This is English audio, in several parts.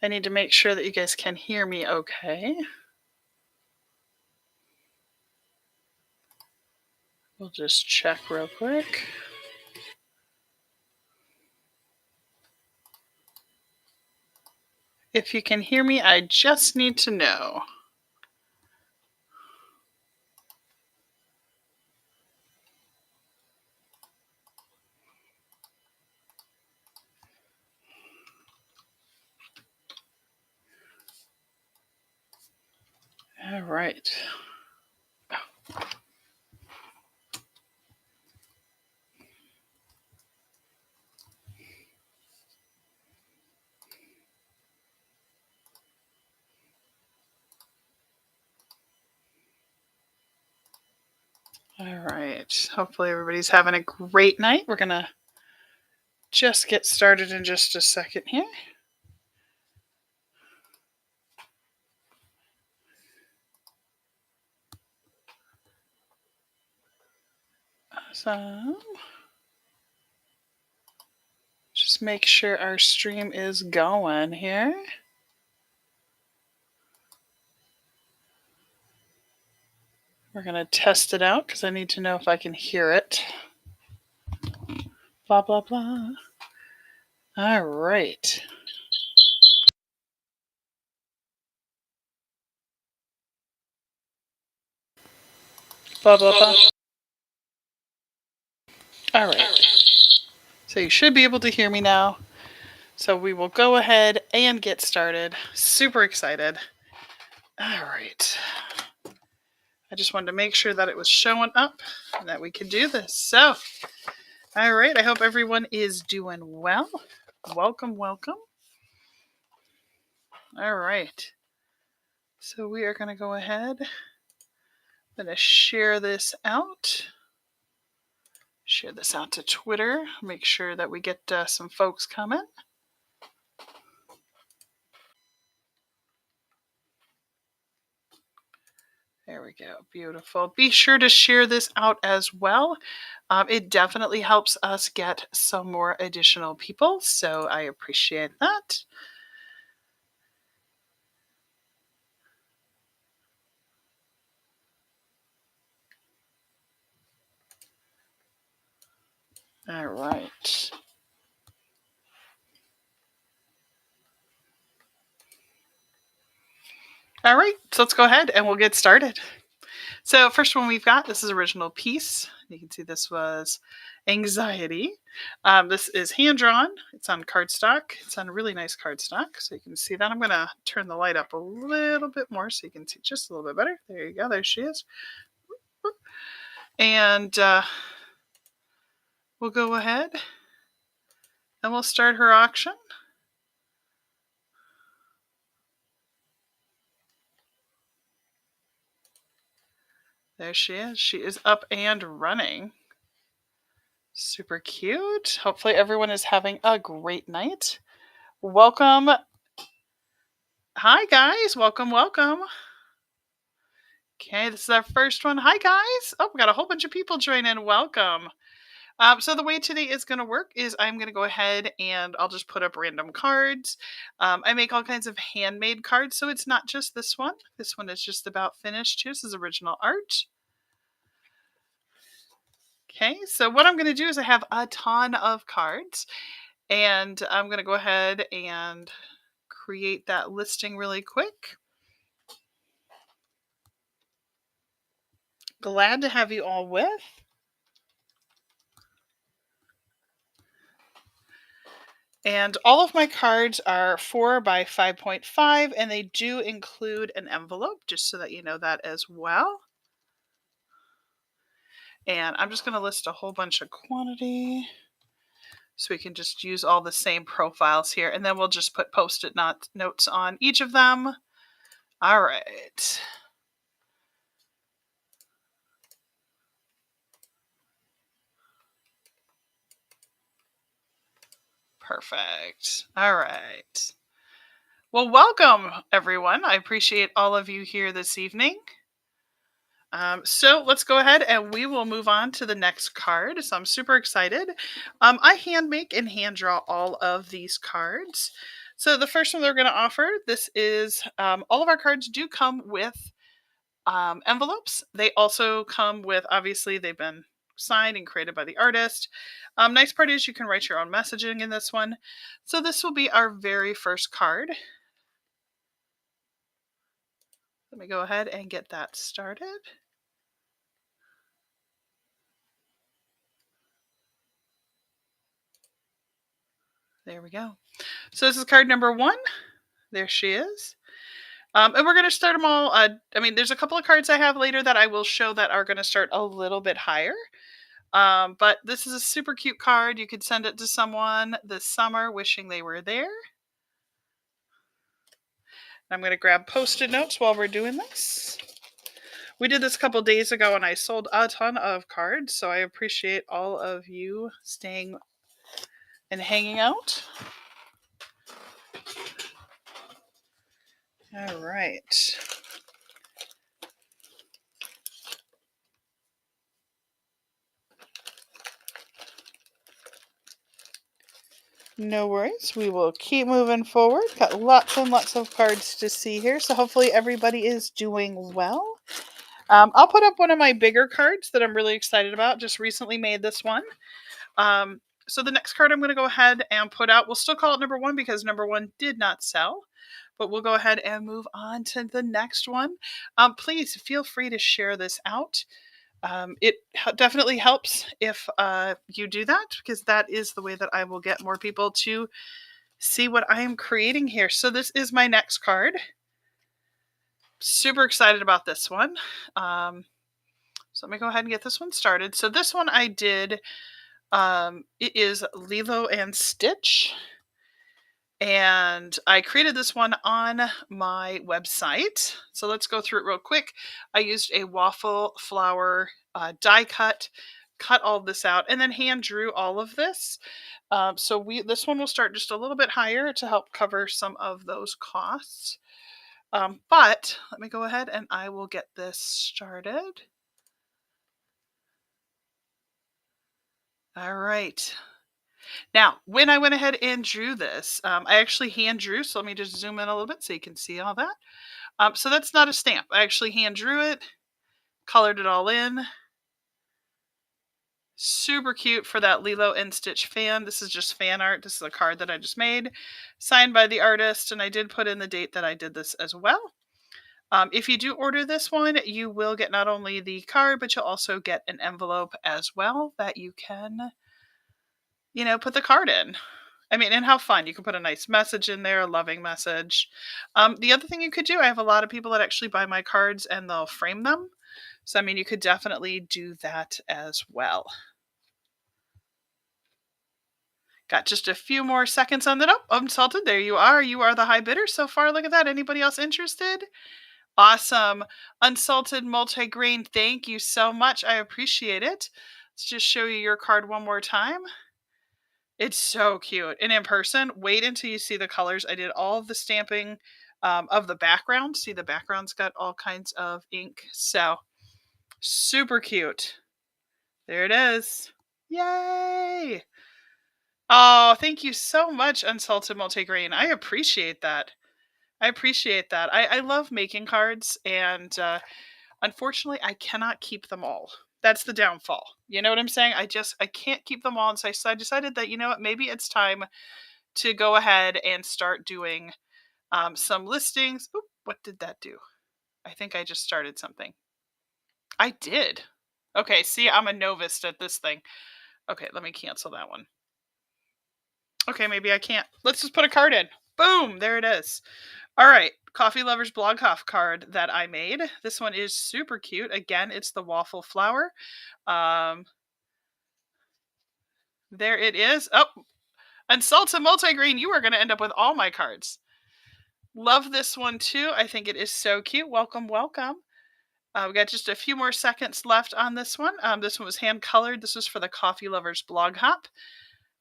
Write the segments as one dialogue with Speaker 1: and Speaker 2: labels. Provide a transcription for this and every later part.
Speaker 1: I need to make sure that you guys can hear me okay. We'll just check real quick. If you can hear me, I just need to know. All right. All right. Hopefully everybody's having a great night. We're going to just get started in just a second here. So just make sure our stream is going here. We're going to test it out because I need to know if I can hear it. Blah, blah, blah. All right. Blah, blah, blah. All right. So you should be able to hear me now. So we will go ahead and get started. Super excited. All right. I just wanted to make sure that it was showing up and that we could do this. So, all right. I hope everyone is doing well. Welcome, welcome. All right. So we are going to go ahead. I'm going to share this out. Share this out to Twitter. Make sure that we get some folks coming. There we go. Beautiful. Be sure to share this out as well. It definitely helps us get some more additional people, so I appreciate that. All right. All right, so let's go ahead and we'll get started. So first one we've got, this is original piece. You can see this was Anxiety. This is hand-drawn. It's on cardstock. It's on really nice cardstock, so you can see that. I'm going to turn the light up a little bit more so you can see just a little bit better. There you go. There she is. And we'll go ahead and we'll start her auction. There she is. She is up and running. Super cute. Hopefully everyone is having a great night. Welcome. Hi, guys. Welcome, welcome. Okay, this is our first one. Hi, guys. Oh, we got a whole bunch of people joining. Welcome. So the way today is going to work is I'm going to go ahead and I'll just put up random cards. I make all kinds of handmade cards, so it's not just this one. This one is just about finished too. This is original art. Okay, so what I'm going to do is I have a ton of cards, and I'm going to go ahead and create that listing really quick. Glad to have you all with. And all of my cards are 4 by 5.5, and they do include an envelope, just so that you know that as well. And I'm just going to list a whole bunch of quantity, so we can just use all the same profiles here, and then we'll just put post-it notes on each of them. All right. Perfect. All right. Well, welcome, everyone. I appreciate all of you here this evening. So let's go ahead and we will move on to the next card. So I'm super excited. I hand make and hand draw all of these cards. So the first one they're going to offer, this is all of our cards do come with envelopes. They also come with, obviously, they've been signed and created by the artist. Nice part is you can write your own messaging in this one. So this will be our very first card. Let me go ahead and get that started. There we go. So this is card number 1. There she is. And we're going to start them all. There's a couple of cards I have later that I will show that are going to start a little bit higher. But this is a super cute card. You could send it to someone this summer wishing they were there. I'm going to grab Post-it notes while we're doing this. We did this a couple days ago and I sold a ton of cards, so I appreciate all of you staying and hanging out. All right. No worries. We will keep moving forward. Got lots and lots of cards to see here, so hopefully everybody is doing well. I'll put up one of my bigger cards that I'm really excited about. Just recently made this one. So the next card I'm going to go ahead and put out, we'll still call it number 1 because number 1 did not sell. But we'll go ahead and move on to the next one. Please feel free to share this out. It definitely helps if you do that, because that is the way that I will get more people to see what I am creating here. So this is my next card. Super excited about this one. So let me go ahead and get this one started. So this one I did, it is Lilo and Stitch. And I created this one on my website. So let's go through it real quick. I used a waffle flower die cut all this out, and then hand drew all of this. This one will start just a little bit higher to help cover some of those costs. But let me go ahead and I will get this started. All right. Now, when I went ahead and drew this, I actually hand drew, so let me just zoom in a little bit so you can see all that. So that's not a stamp. I actually hand drew it, colored it all in. Super cute for that Lilo and Stitch fan. This is just fan art. This is a card that I just made, signed by the artist, and I did put in the date that I did this as well. If you do order this one, you will get not only the card, but you'll also get an envelope as well that you can put the card in. And how fun. You can put a nice message in there, a loving message. The other thing you could do, I have a lot of people that actually buy my cards and they'll frame them. So, you could definitely do that as well. Got just a few more seconds on that. Oh, Unsalted, there you are. You are the high bidder so far. Look at that. Anybody else interested? Awesome. Unsalted Multigrain, thank you so much. I appreciate it. Let's just show you your card one more time. It's so cute. And in person, wait until you see the colors. I did all of the stamping of the background. See, the background's got all kinds of ink. So, super cute. There it is. Yay! Oh, thank you so much, Unsalted Multigrain. I appreciate that. I love making cards, and unfortunately, I cannot keep them all. That's the downfall. You know what I'm saying? I can't keep them all. And so I decided that, maybe it's time to go ahead and start doing some listings. Oop, what did that do? I think I just started something. I did. Okay, see, I'm a novice at this thing. Okay, let me cancel that one. Okay, maybe I can't. Let's just put a card in. Boom, there it is. All right, Coffee Lovers Blog Off card that I made. This one is super cute. Again, it's the waffle flower. There it is. Oh, Unsalted Multigrain, you are going to end up with all my cards. Love this one too. I think it is so cute. Welcome, welcome. We got just a few more seconds left on this one. This one was hand colored. This was for the Coffee Lovers Blog Hop.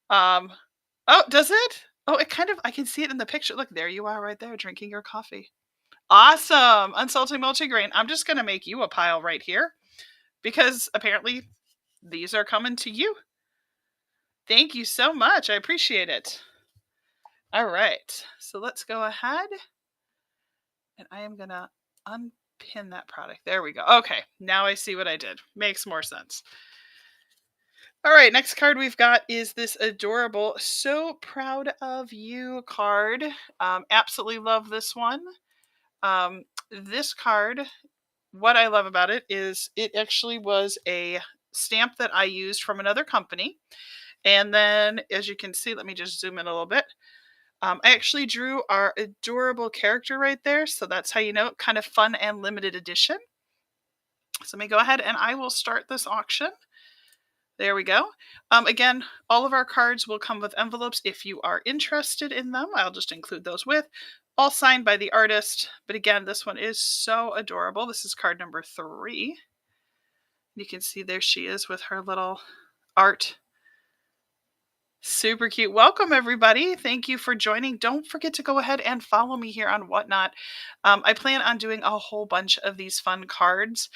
Speaker 1: Oh, does it? Oh, it kind of, I can see it in the picture. Look, there you are right there drinking your coffee. Awesome. Unsalted Multigrain. I'm just going to make you a pile right here because apparently these are coming to you. Thank you so much. I appreciate it. All right, so let's go ahead and I am gonna unpin that product. There we go. Okay, now I see what I did. Makes more sense. All right, next card we've got is this adorable "So Proud of You" card. Absolutely love this one. This card, what I love about it is it actually was a stamp that I used from another company. And then, as you can see, let me just zoom in a little bit. I actually drew our adorable character right there. So that's how you know, kind of fun and limited edition. So let me go ahead and I will start this auction. There we go. Again, all of our cards will come with envelopes if you are interested in them. I'll just include those with. All signed by the artist. But again, this one is so adorable. This is card number 3. You can see there she is with her little art. Super cute. Welcome, everybody. Thank you for joining. Don't forget to go ahead and follow me here on Whatnot. I plan on doing a whole bunch of these fun cards.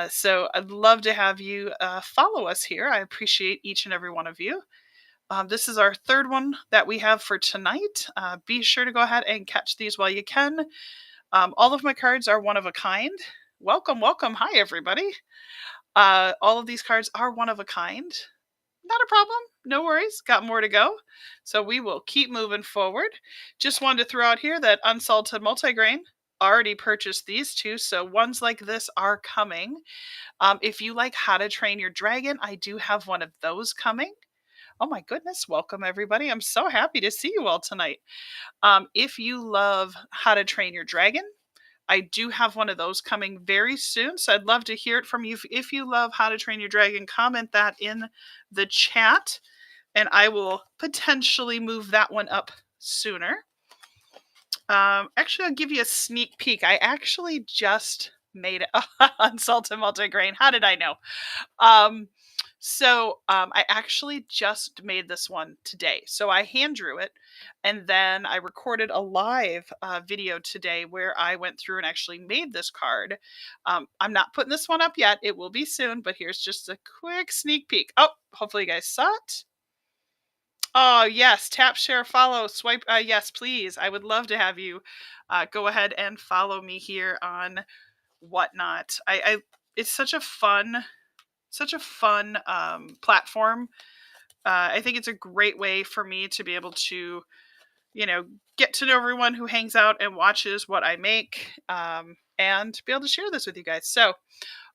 Speaker 1: So I'd love to have you follow us here. I appreciate each and every one of you. This is our 3rd one that we have for tonight. Be sure to go ahead and catch these while you can. All of my cards are one of a kind. Welcome, welcome. Hi, everybody. All of these cards are one of a kind. Not a problem. No worries. Got more to go. So we will keep moving forward. Just wanted to throw out here that Unsalted Multigrain already purchased these 2. So ones like this are coming. If you like How to Train Your Dragon, I do have one of those coming. Oh my goodness. Welcome, everybody. I'm so happy to see you all tonight. If you love How to Train Your Dragon, I do have one of those coming very soon, so I'd love to hear it from you. If you love How to Train Your Dragon, comment that in the chat, and I will potentially move that one up sooner. Actually, I'll give you a sneak peek. I actually just made it Unsalted Multigrain. How did I know? I actually just made this one today. So I hand drew it, and then I recorded a live video today where I went through and actually made this card. I'm not putting this one up yet. It will be soon, but here's just a quick sneak peek. Oh, hopefully you guys saw it. Oh, yes. Tap, share, follow, swipe. Yes, please. I would love to have you go ahead and follow me here on Whatnot. It's such a fun platform. I think it's a great way for me to be able to, get to know everyone who hangs out and watches what I make, and be able to share this with you guys. So,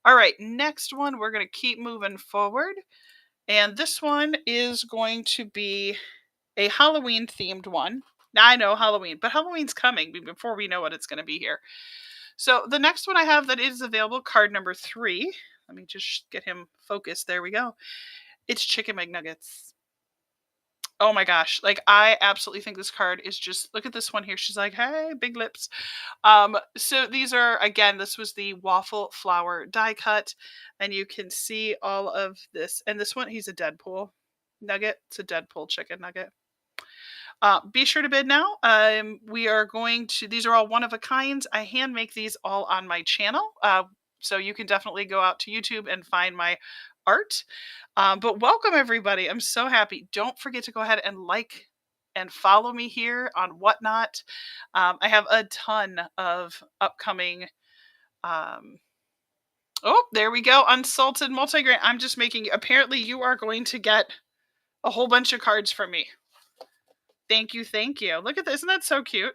Speaker 1: all right, next one, we're going to keep moving forward. And this one is going to be a Halloween themed one. Now, I know Halloween, but Halloween's coming before we know what it's going to be here. So the next one I have that is available, card number 3. Let me just get him focused. There we go. It's Chicken McNuggets. Oh my gosh. Like, I absolutely think this card is just, look at this one here. She's like, hey, big lips. So these are, again, this was the waffle flower die cut, and you can see all of this. And this one, he's a Deadpool nugget. It's a Deadpool chicken nugget. Be sure to bid now. We are going to, these are all one of a kind. I hand make these all on my channel. So you can definitely go out to YouTube and find my art. But welcome, everybody. I'm so happy. Don't forget to go ahead and like and follow me here on Whatnot. I have a ton of upcoming... oh, there we go. Unsalted Multigrain. I'm just making... Apparently, you are going to get a whole bunch of cards from me. Thank you, thank you. Look at this. Isn't that so cute?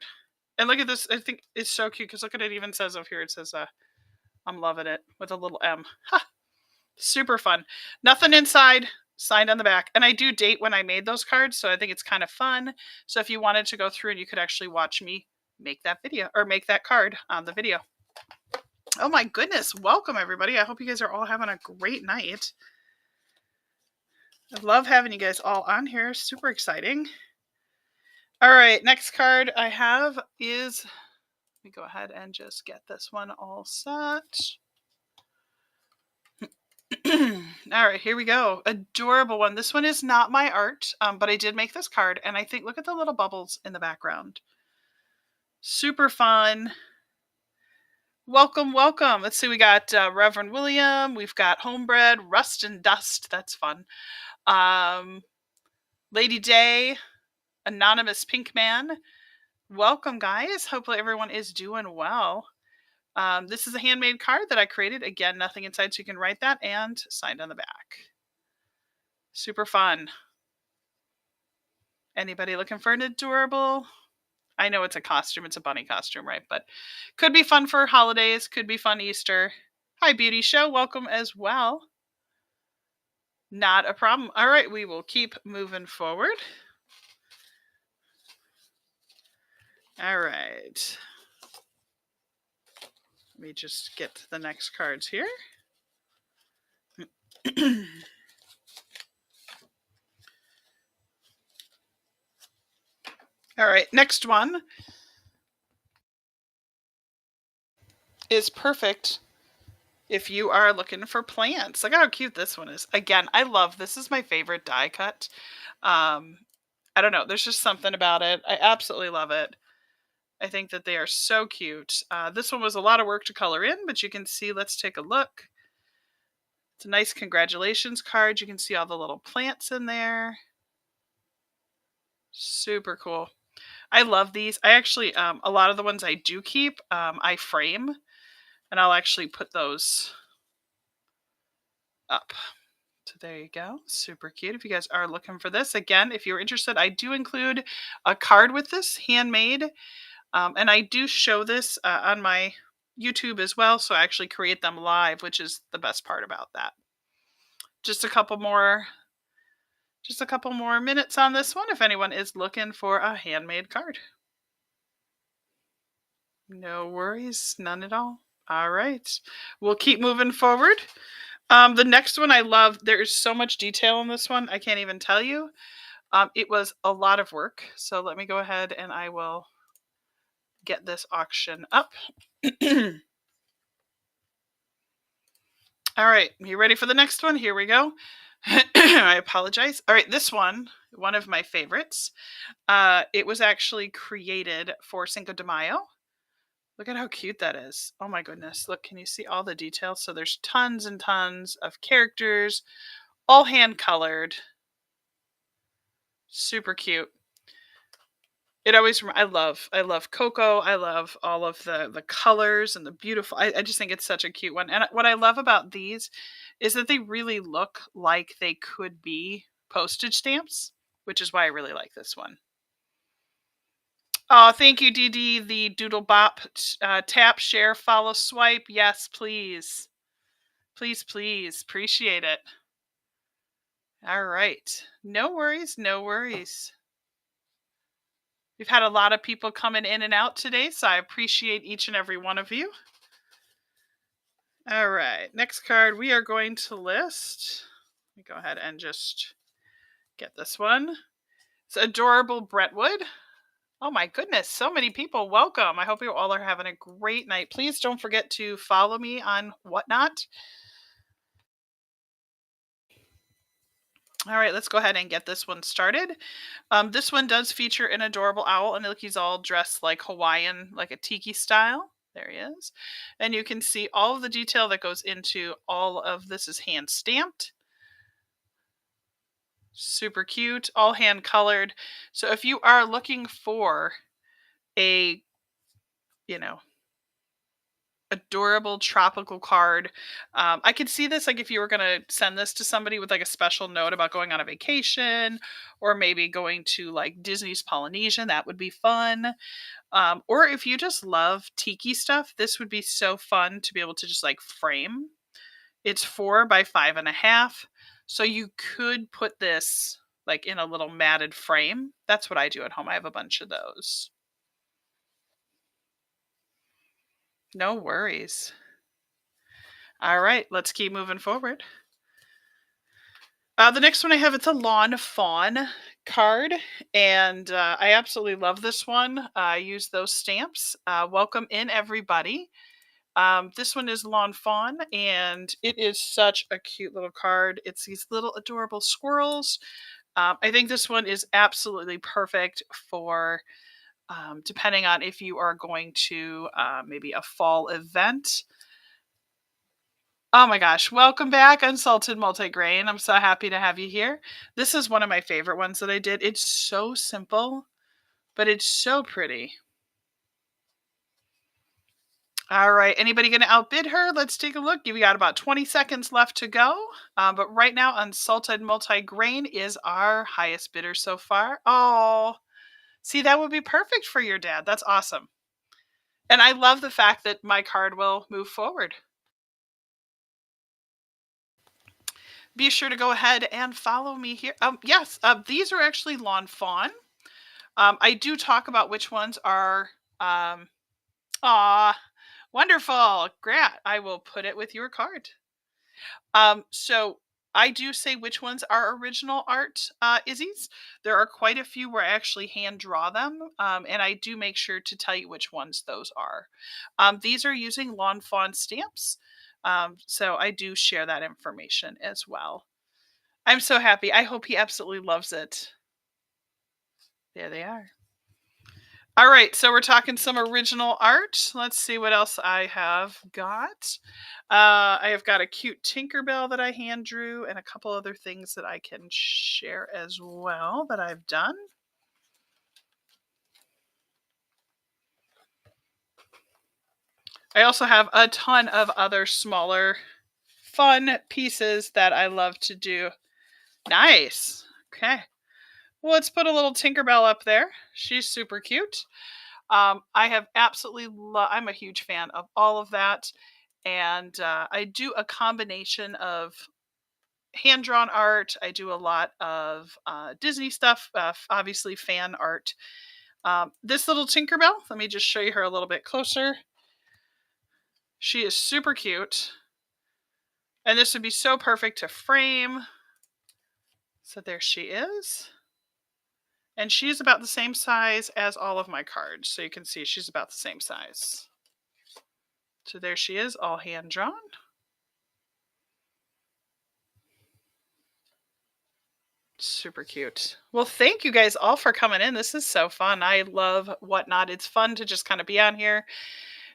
Speaker 1: And look at this. I think it's so cute because look at it. Even says over here, it says, I'm loving it with a little M. Ha! Super fun. Nothing inside, signed on the back. And I do date when I made those cards, so I think it's kind of fun. So if you wanted to go through and you could actually watch me make that video or make that card on the video. Oh my goodness. Welcome, everybody. I hope you guys are all having a great night. I love having you guys all on here. Super exciting. All right, next card I have is, let me go ahead and just get this one all set. All right, here we go. Adorable one. This one is not my art, but I did make this card, and I think, look at the little bubbles in the background. Super fun. Welcome, welcome. Let's see, we got Reverend William. We've got Homebred, Rust and Dust. That's fun. Lady Day. Anonymous Pink Man. Welcome, guys. Hopefully everyone is doing well. This is a handmade card that I created. Again, nothing inside, so you can write that and signed on the back. Super fun. Anybody looking for an adorable? I know it's a costume. It's a bunny costume, right? But could be fun for holidays. Could be fun Easter. Hi, Beauty Show. Welcome as well. Not a problem. All right, we will keep moving forward. All right. Let me just get the next cards here. All right, next one is perfect if you are looking for plants. Look how cute this one is. Again, I love this. Is my favorite die cut. I don't know. There's just something about it. I absolutely love it. I think that they are so cute. This one was a lot of work to color in, but you can see, let's take a look. It's a nice congratulations card. You can see all the little plants in there. Super cool. I love these. I actually, a lot of the ones I do keep, I frame, and I'll actually put those up. So there you go. Super cute. If you guys are looking for this, again, if you're interested, I do include a card with this, handmade. And I do show this on my YouTube as well, so I actually create them live, which is the best part about that. Just a couple more minutes on this one if anyone is looking for a handmade card. No worries, none at all. All right, we'll keep moving forward. The next one I love. There's so much detail in this one, I can't even tell you. It was a lot of work, so let me go ahead and I will get this auction up. All right, you ready for the next one? Here we go. I apologize. All right, this one of my favorites. It was actually created for Cinco de Mayo. Look at how cute that is. Oh my goodness. Look, can you see all the details? So there's tons and tons of characters, all hand colored. Super cute. It always, I love Coco. I love all of the colors and the beautiful, I just think it's such a cute one. And what I love about these is that they really look like they could be postage stamps, which is why I really like this one. Oh, thank you, DD. The Doodle Bop tap, share, follow, swipe. Yes, please. Please, please. Appreciate it. All right. No worries. No worries. We've had a lot of people coming in and out today, so I appreciate each and every one of you. All right. Next card we are going to list. Let me go ahead and just get this one. It's Adorable Brentwood. Oh my goodness, so many people. Welcome. I hope you all are having a great night. Please don't forget to follow me on Whatnot. All right, let's go ahead and get this one started. This one does feature an adorable owl, and look, he's all dressed like Hawaiian, like a tiki style. There he is. And you can see all of the detail that goes into all of this is hand stamped. Super cute, all hand colored. So if you are looking for a, adorable tropical card, I could see this like if you were going to send this to somebody with like a special note about going on a vacation, or maybe going to like Disney's Polynesian, that would be fun. Or if you just love tiki stuff, this would be so fun to be able to just like frame. It's 4 by 5.5, so you could put this like in a little matted frame. That's what I do at home. I have a bunch of those. No worries. All right, let's keep moving forward. The next one I have, it's a Lawn Fawn card, and I absolutely love this one. I use those stamps. Welcome in, everybody. This one is Lawn Fawn, and it is such a cute little card. It's these little adorable squirrels. I think this one is absolutely perfect for depending on if you are going to maybe a fall event. Oh my gosh, welcome back, Unsalted Multigrain. I'm so happy to have you here. This is one of my favorite ones that I did. It's so simple, but it's so pretty. All right, anybody going to outbid her? Let's take a look. You've got about 20 seconds left to go. But right now, Unsalted Multigrain is our highest bidder so far. Oh, see, that would be perfect for your dad. That's awesome. And I love the fact that my card will move forward. Be sure to go ahead and follow me here. Yes, these are actually Lawn Fawn. I do talk about which ones are, wonderful. Great. I will put it with your card. So I do say which ones are original art, Izzy's. There are quite a few where I actually hand draw them, and I do make sure to tell you which ones those are. These are using Lawn Fawn stamps, so I do share that information as well. I'm so happy. I hope he absolutely loves it. There they are. All right, so we're talking some original art. Let's see what else I have got. I have got a cute Tinkerbell that I hand drew and a couple other things that I can share as well that I've done. I also have a ton of other smaller fun pieces that I love to do. Nice. Okay. Well, let's put a little Tinkerbell up there. She's super cute. I have absolutely I'm a huge fan of all of that. And I do a combination of hand-drawn art. I do a lot of Disney stuff, obviously fan art. This little Tinkerbell, let me just show you her a little bit closer. She is super cute. And this would be so perfect to frame. So there she is. And she's about the same size as all of my cards. So you can see she's about the same size. So there she is, all hand-drawn. Super cute. Well, thank you guys all for coming in. This is so fun. I love Whatnot. It's fun to just kind of be on here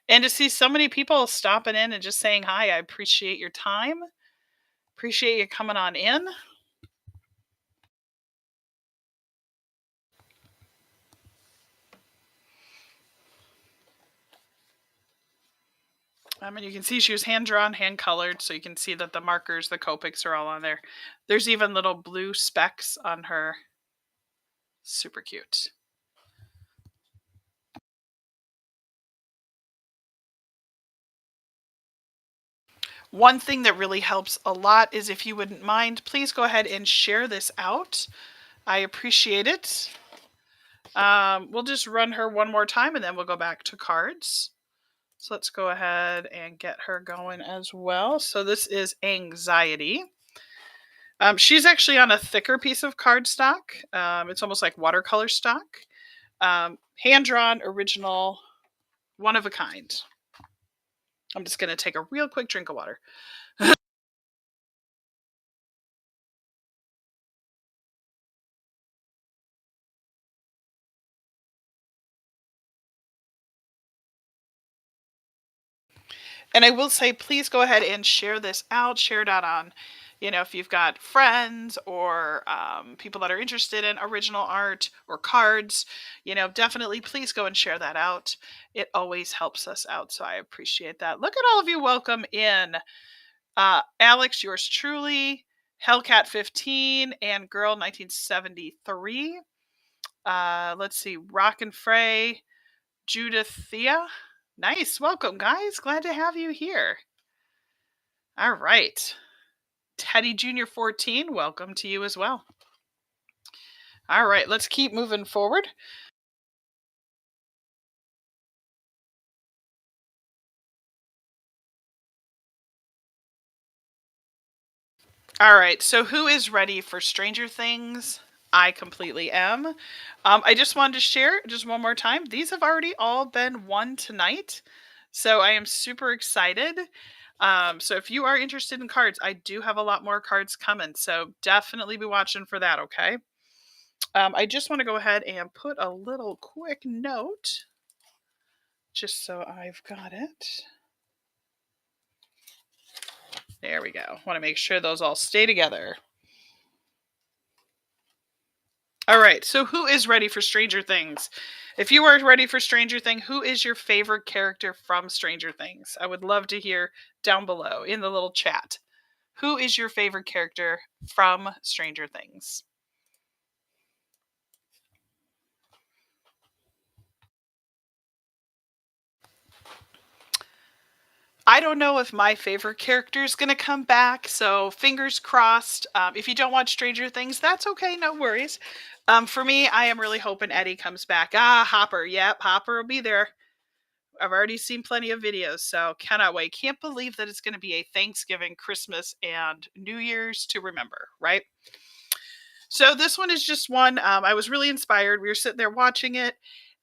Speaker 1: and to see so many people stopping in and just saying hi. I appreciate your time. Appreciate you coming on in. And you can see she was hand-drawn, hand-colored, so you can see that the markers, the Copics are all on there. There's even little blue specks on her. Super cute. One thing that really helps a lot is if you wouldn't mind, please go ahead and share this out. I appreciate it. We'll just run her one more time and then we'll go back to cards. So let's go ahead and get her going as well. So this is Anxiety. She's actually on a thicker piece of cardstock. It's almost like watercolor stock. Hand-drawn, original, one of a kind. I'm just going to take a real quick drink of water. And I will say, please go ahead and share this out. Share it out on, if you've got friends or people that are interested in original art or cards, definitely please go and share that out. It always helps us out, so I appreciate that. Look at all of you. Welcome in. Alex, yours truly, Hellcat 15, and Girl 1973. Let's see, Rock and Frey, Judithia. Nice. Welcome, guys. Glad to have you here. All right. Teddy Jr. 14, welcome to you as well. All right, let's keep moving forward. All right, so who is ready for Stranger Things? I completely am. I just wanted to share just one more time. These have already all been won tonight. So I am super excited. So if you are interested in cards, I do have a lot more cards coming. So definitely be watching for that, okay? I just want to go ahead and put a little quick note just so I've got it. There we go. Want to make sure those all stay together. All right, so who is ready for Stranger Things? If you are ready for Stranger Things, who is your favorite character from Stranger Things? I would love to hear down below in the little chat. Who is your favorite character from Stranger Things? I don't know if my favorite character is going to come back, so fingers crossed. If you don't watch Stranger Things, that's okay, no worries. For me, I am really hoping Eddie comes back. Hopper. Yep, Hopper will be there. I've already seen plenty of videos, so cannot wait. Can't believe that it's going to be a Thanksgiving, Christmas, and New Year's to remember, right? So this one is just one. I was really inspired. We were sitting there watching it,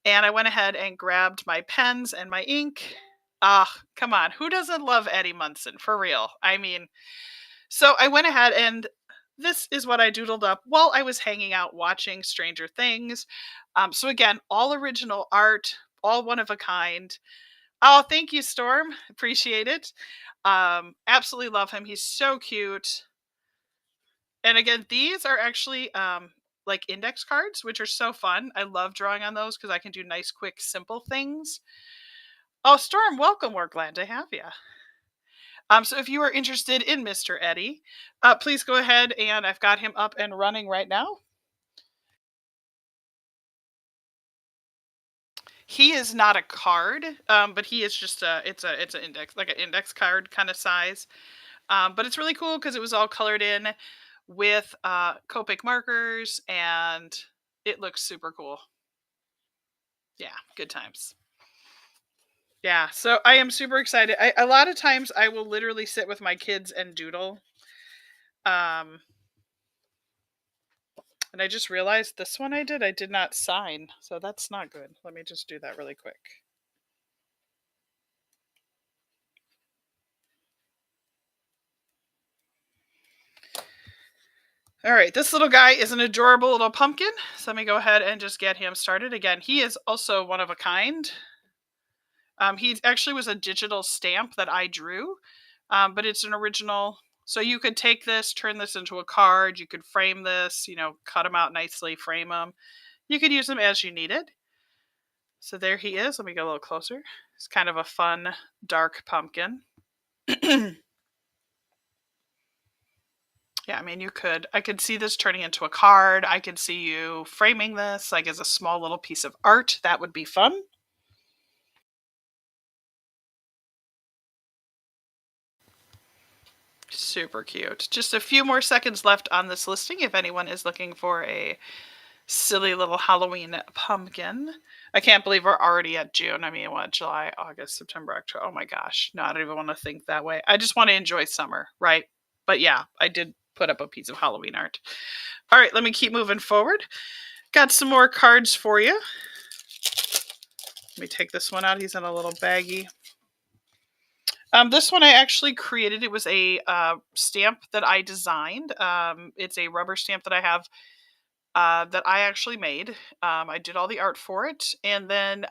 Speaker 1: and I went ahead and grabbed my pens and my ink. Come on. Who doesn't love Eddie Munson? For real. I mean, so I went ahead and this is what I doodled up while I was hanging out watching Stranger Things. So again, all original art, all one of a kind. Oh, thank you, Storm. Appreciate it. Absolutely love him. He's so cute. And again, these are actually like index cards, which are so fun. I love drawing on those because I can do nice, quick, simple things. Oh, Storm, welcome. We're glad to have you. So if you are interested in Mr. Eddie, please go ahead, and I've got him up and running right now. He is not a card, but he is just it's an index, like an index card kind of size. But it's really cool because it was all colored in with Copic markers, and it looks super cool. Yeah, good times. Yeah, so I am super excited. A lot of times I will literally sit with my kids and doodle. And I just realized this one I did not sign, so that's not good. Let me just do that really quick. All right, this little guy is an adorable little pumpkin, so let me go ahead and just get him started. Again, he is also one of a kind. He actually was a digital stamp that I drew, but it's an original. So you could take this, turn this into a card. You could frame this, cut them out nicely, frame them. You could use them as you needed. So there he is. Let me get a little closer. It's kind of a fun, dark pumpkin. Yeah, I mean, I could see this turning into a card. I could see you framing this like as a small little piece of art. That would be fun. Super cute. Just a few more seconds left on this listing if anyone is looking for a silly little Halloween pumpkin. I can't believe we're already at June. I mean, what, July, August, September, October. Oh my gosh. No, I don't even want to think that way. I just want to enjoy summer, right? But yeah, I did put up a piece of Halloween art. All right, let me keep moving forward. Got some more cards for you. Let me take this one out. He's in a little baggie. This one I actually created. It was a stamp that I designed. It's a rubber stamp that I have that I actually made. I did all the art for it. And then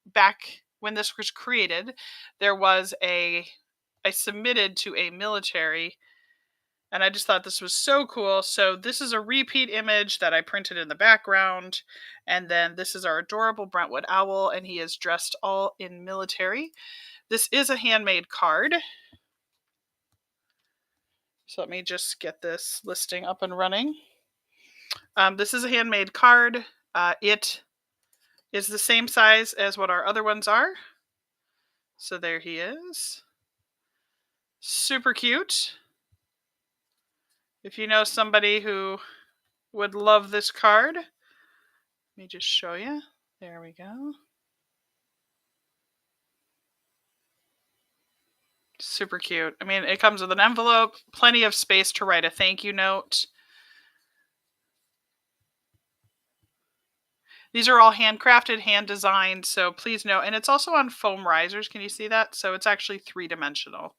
Speaker 1: back when this was created, there was I submitted to a military, and I just thought this was so cool. So this is a repeat image that I printed in the background. And then this is our adorable Brentwood owl, and he is dressed all in military. This is a handmade card. So let me just get this listing up and running. This is a handmade card. It is the same size as what our other ones are. So there he is. Super cute. If you know somebody who would love this card, let me just show you. There we go. Super cute. I mean, it comes with an envelope, plenty of space to write a thank you note. These are all handcrafted, hand designed, so please know. And it's also on foam risers. Can you see that? So it's actually 3-dimensional.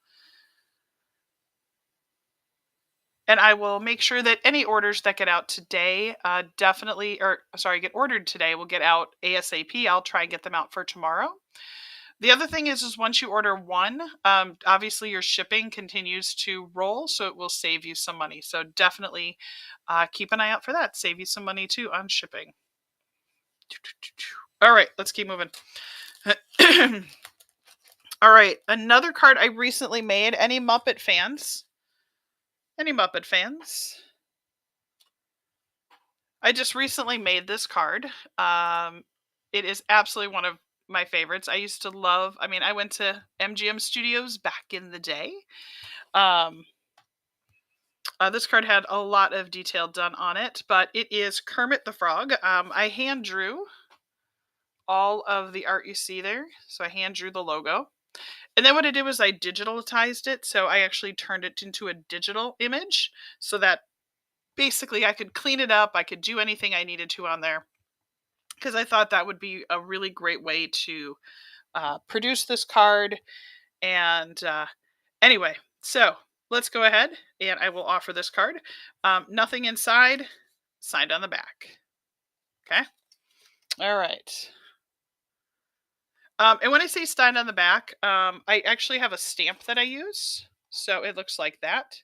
Speaker 1: And I will make sure that any orders that get out today get ordered today will get out ASAP. I'll try and get them out for tomorrow. The other thing is once you order one, obviously your shipping continues to roll, so it will save you some money. So definitely keep an eye out for that. Save you some money too on shipping. All right, let's keep moving. All right, another card I recently made. Any Muppet fans? Any Muppet fans? I just recently made this card. It is absolutely one of my favorites. I used to love, I went to MGM Studios back in the day. This card had a lot of detail done on it, but it is Kermit the Frog. I hand drew all of the art you see there. So I hand drew the logo. And then what I did was I digitalized it. So I actually turned it into a digital image so that basically I could clean it up. I could do anything I needed to on there. Because I thought that would be a really great way to produce this card. And anyway, so let's go ahead and I will offer this card. Nothing inside, signed on the back. Okay. All right. And when I say signed on the back, I actually have a stamp that I use. So it looks like that.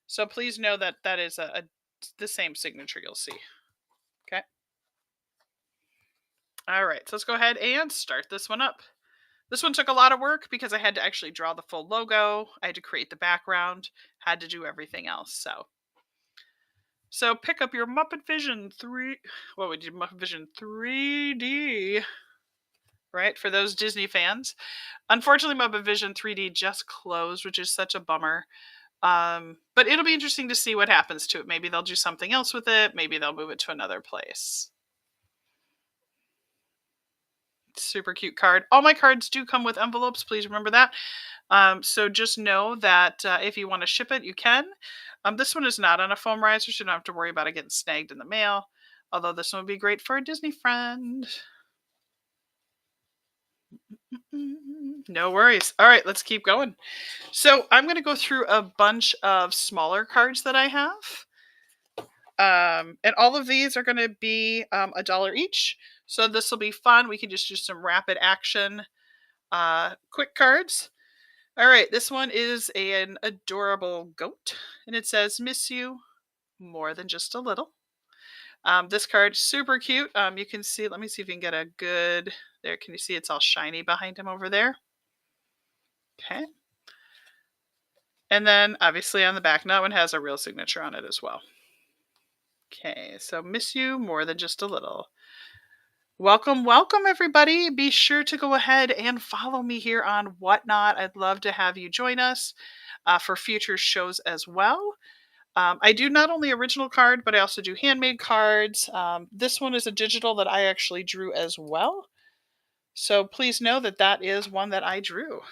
Speaker 1: So please know that that is the same signature you'll see. Okay. All right. So let's go ahead and start this one up. This one took a lot of work because I had to actually draw the full logo. I had to create the background, had to do everything else. So pick up your Muppet Vision 3. What would you Muppet Vision 3D? Right, for those Disney fans. Unfortunately, Muppet Vision 3D just closed, which is such a bummer. But it'll be interesting to see what happens to it. Maybe they'll do something else with it. Maybe they'll move it to another place. Super cute card. All my cards do come with envelopes. Please remember that. So just know that if you want to ship it, you can. This one is not on a foam riser, so you don't have to worry about it getting snagged in the mail. Although this one would be great for a Disney friend. No worries. All right, let's keep going. So I'm going to go through a bunch of smaller cards that I have. And all of these are going to be $1 each. So this will be fun. We can just do some rapid action, quick cards. All right, this one is an adorable goat. And it says, miss you more than just a little. This card, super cute. You can see, let me see if you can get a good, there, can you see it's all shiny behind him over there? Okay. And then obviously on the back, that one has a real signature on it as well. Okay, so miss you more than just a little. Welcome, welcome everybody. Be sure to go ahead and follow me here on Whatnot. I'd love to have you join us for future shows as well. I do not only original card, but I also do handmade cards. This one is a digital that I actually drew as well. So please know that that is one that I drew.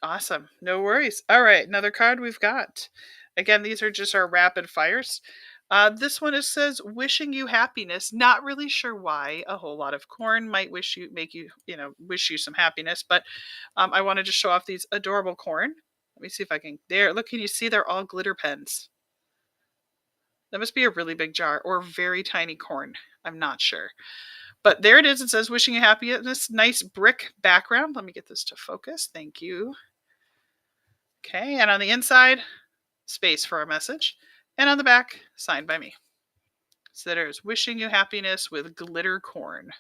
Speaker 1: Awesome. No worries. All right, another card we've got. Again, these are just our rapid fires. This one says wishing you happiness. Not really sure why. A whole lot of corn might wish you some happiness, but I wanted to show off these adorable corn. Let me see if I can. There, look, can you see they're all glitter pens? That must be a really big jar or very tiny corn. I'm not sure. But there it is. It says wishing you happiness. Nice brick background. Let me get this to focus. Thank you. Okay, and on the inside, space for a message. And on the back, signed by me. So there's wishing you happiness with glitter corn.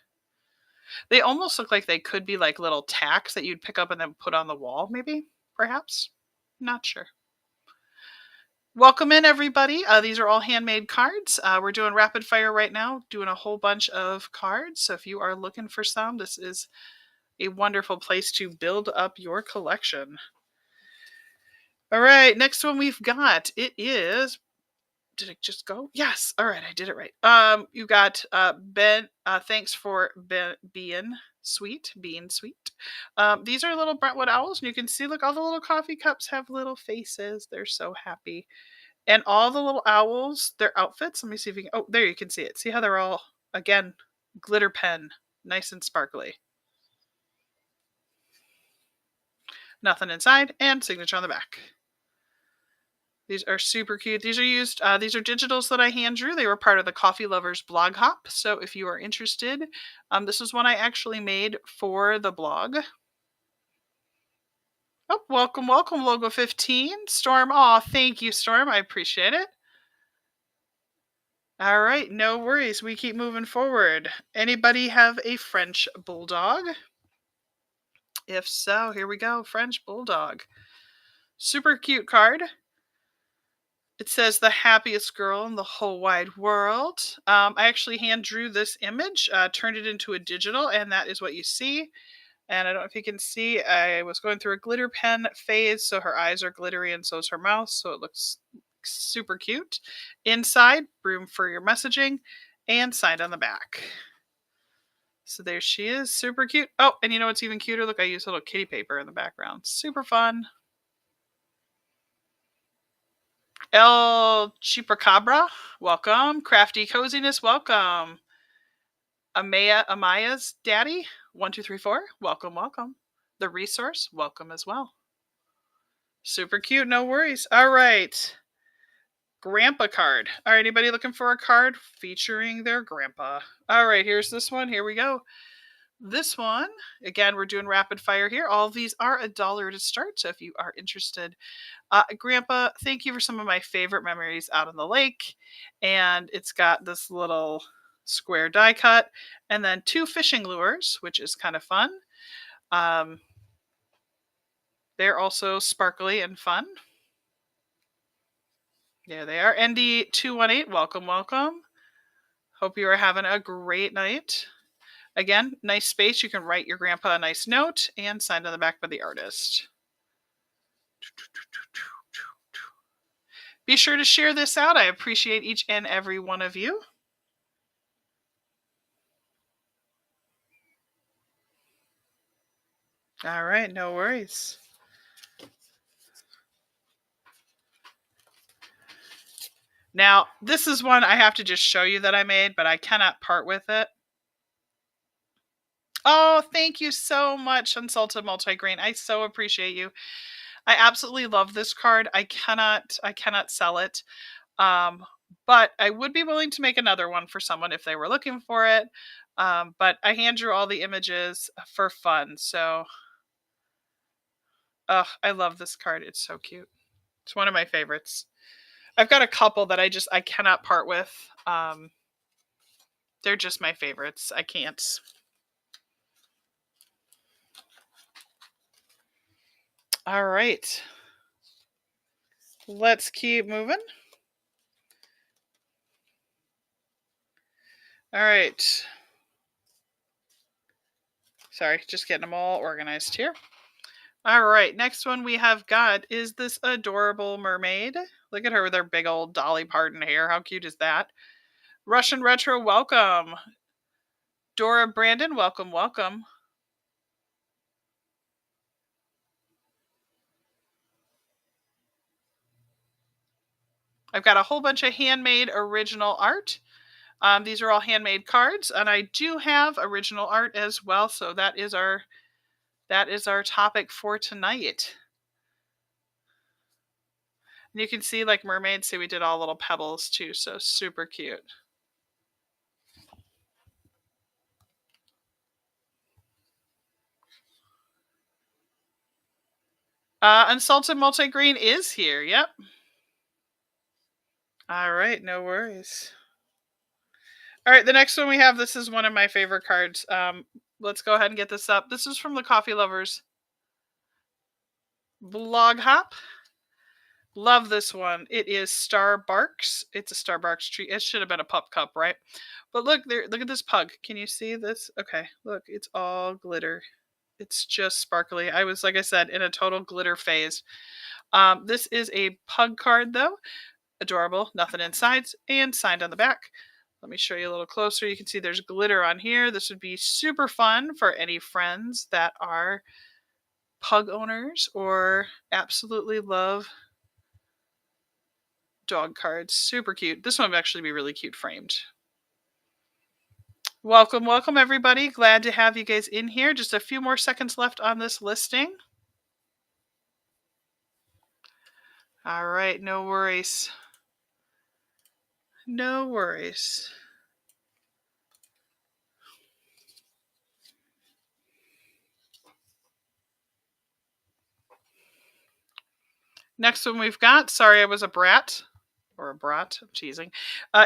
Speaker 1: They almost look like they could be like little tacks that you'd pick up and then put on the wall, maybe, perhaps. Not sure. Welcome in, everybody. These are all handmade cards. We're doing rapid fire right now, doing a whole bunch of cards. So if you are looking for some, this is a wonderful place to build up your collection. All right, next one we've got, it is, did it just go? Yes. All right, I did it right. You got Ben. Thanks for being sweet. These are little Brentwood owls, and you can see, look, all the little coffee cups have little faces. They're so happy, and all the little owls, their outfits. Let me see if you can. Oh, there you can see it. See how they're all again glitter pen, nice and sparkly. Nothing inside, and signature on the back. These are super cute. These are used. These are digitals that I hand drew. They were part of the Coffee Lovers blog hop. So if you are interested, this is one I actually made for the blog. Oh, welcome, welcome, Logo 15. Storm. Aw, thank you, Storm. I appreciate it. All right, no worries. We keep moving forward. Anybody have a French bulldog? If so, here we go. French bulldog. Super cute card. It says the happiest girl in the whole wide world. I actually hand drew this image, turned it into a digital, and that is what you see. And I don't know if you can see, I was going through a glitter pen phase, so her eyes are glittery and so is her mouth, so it looks super cute. Inside, room for your messaging, and signed on the back. So there she is, super cute. Oh, and you know what's even cuter? Look, I use a little kitty paper in the background. Super fun. El Chupacabra, welcome. Crafty Coziness, welcome. Amaya's daddy, 1234, welcome, welcome. The resource, welcome as well. Super cute, no worries. All right. Grandpa card. All right, anybody looking for a card featuring their grandpa? All right, here's this one. Here we go. This one, again, we're doing rapid fire here. All of these are $1 to start, so if you are interested. Grandpa, thank you for some of my favorite memories out on the lake. And it's got this little square die cut and then 2 fishing lures, which is kind of fun. They're also sparkly and fun. There they are. ND218, welcome, welcome. Hope you are having a great night. Again, nice space. You can write your grandpa a nice note and signed on the back by the artist. Be sure to share this out. I appreciate each and every one of you. All right, no worries. Now, this is one I have to just show you that I made, but I cannot part with it. Oh, thank you so much, Unsalted Multigrain. I so appreciate you. I absolutely love this card. I cannot sell it. But I would be willing to make another one for someone if they were looking for it. But I hand drew all the images for fun. So, I love this card. It's so cute. It's one of my favorites. I've got a couple that I cannot part with. They're just my favorites. I can't. All right. Let's keep moving. All right. Sorry, just getting them all organized here. All right, next one we have got is this adorable mermaid. Look at her with her big old Dolly Parton hair. How cute is that? Russian Retro, welcome. Dora Brandon, welcome, welcome. I've got a whole bunch of handmade original art. These are all handmade cards, and I do have original art as well, so that is our topic for tonight. And you can see, like mermaids, see we did all little pebbles too, so super cute. Unsalted Multigrain is here, yep. All right, no worries. All right, the next one we have, this is one of my favorite cards. Let's go ahead and get this up. This is from the Coffee Lovers blog hop. Love this one. It is Starbarks. It's a Starbarks tree. It should have been a pup cup, right? But look there. Look at this pug. Can you see this? Okay, look. It's all glitter. It's just sparkly. I was, like I said, in a total glitter phase. This is a pug card, though. Adorable. Nothing inside. And signed on the back. Let me show you a little closer. You can see there's glitter on here. This would be super fun for any friends that are pug owners or absolutely love dog cards. Super cute. This one would actually be really cute framed. Welcome, welcome everybody. Glad to have you guys in here. Just a few more seconds left on this listing. All right, no worries. No worries. Next one we've got, sorry I was a brat, or a brat, I'm teasing.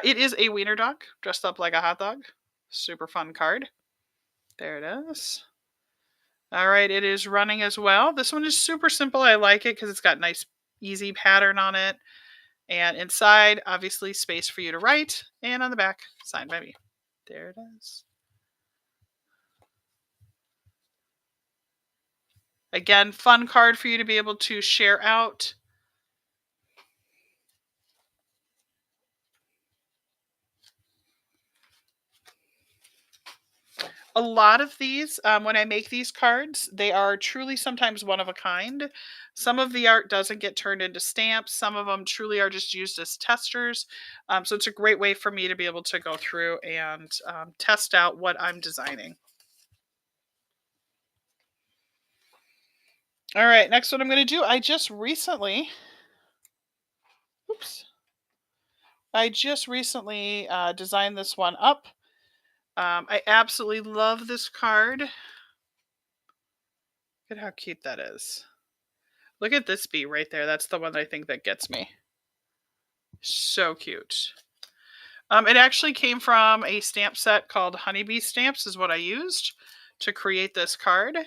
Speaker 1: It is a wiener dog, dressed up like a hot dog. Super fun card. There it is. All right, it is running as well. This one is super simple. I like it because it's got nice, easy pattern on it. And inside, obviously, space for you to write. And on the back, signed by me. There it is. Again, fun card for you to be able to share out. A lot of these, when I make these cards, they are truly sometimes one of a kind. Some of the art doesn't get turned into stamps. Some of them truly are just used as testers. So it's a great way for me to be able to go through and test out what I'm designing. All right, next what I'm going to do, I just recently designed this one up. I absolutely love this card. Look at how cute that is. Look at this bee right there. That's the one that I think that gets me. So cute. It actually came from a stamp set called Honeybee Stamps is what I used to create this card.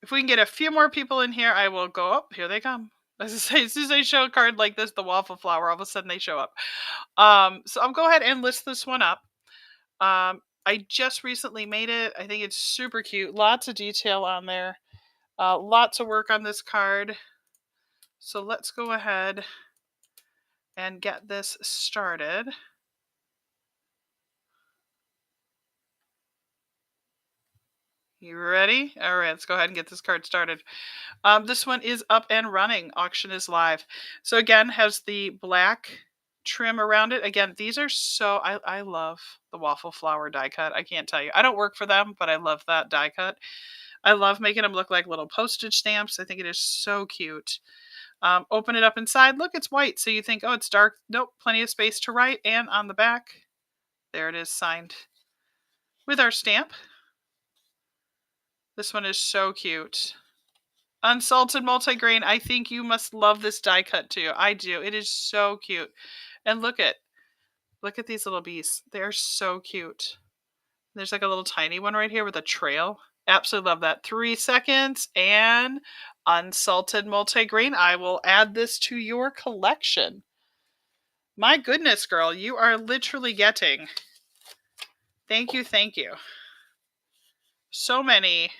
Speaker 1: If we can get a few more people in here, I will go up. Here they come. As soon as I show a card like this, the waffle flower, all of a sudden they show up. So I'll go ahead and list this one up. I just recently made it. I think it's super cute. Lots of detail on there. Lots of work on this card. So let's go ahead and get this started. You ready? All right, let's go ahead and get this card started. This one is up and running. Auction is live. So again, has the black trim around it. Again, these are so, I love the waffle flower die cut. I can't tell you. I don't work for them, but I love that die cut. I love making them look like little postage stamps. I think it is so cute. Open it up inside. Look, it's white. So you think, oh, it's dark. Nope, plenty of space to write. And on the back, there it is, signed with our stamp. This one is so cute. Unsalted multigrain. I think you must love this die cut too. I do. It is so cute. And look at these little bees. They're so cute. There's like a little tiny one right here with a trail. Absolutely love that. 3 seconds and unsalted multigrain. I will add this to your collection. My goodness, girl, you are literally getting. Thank you, thank you. So many.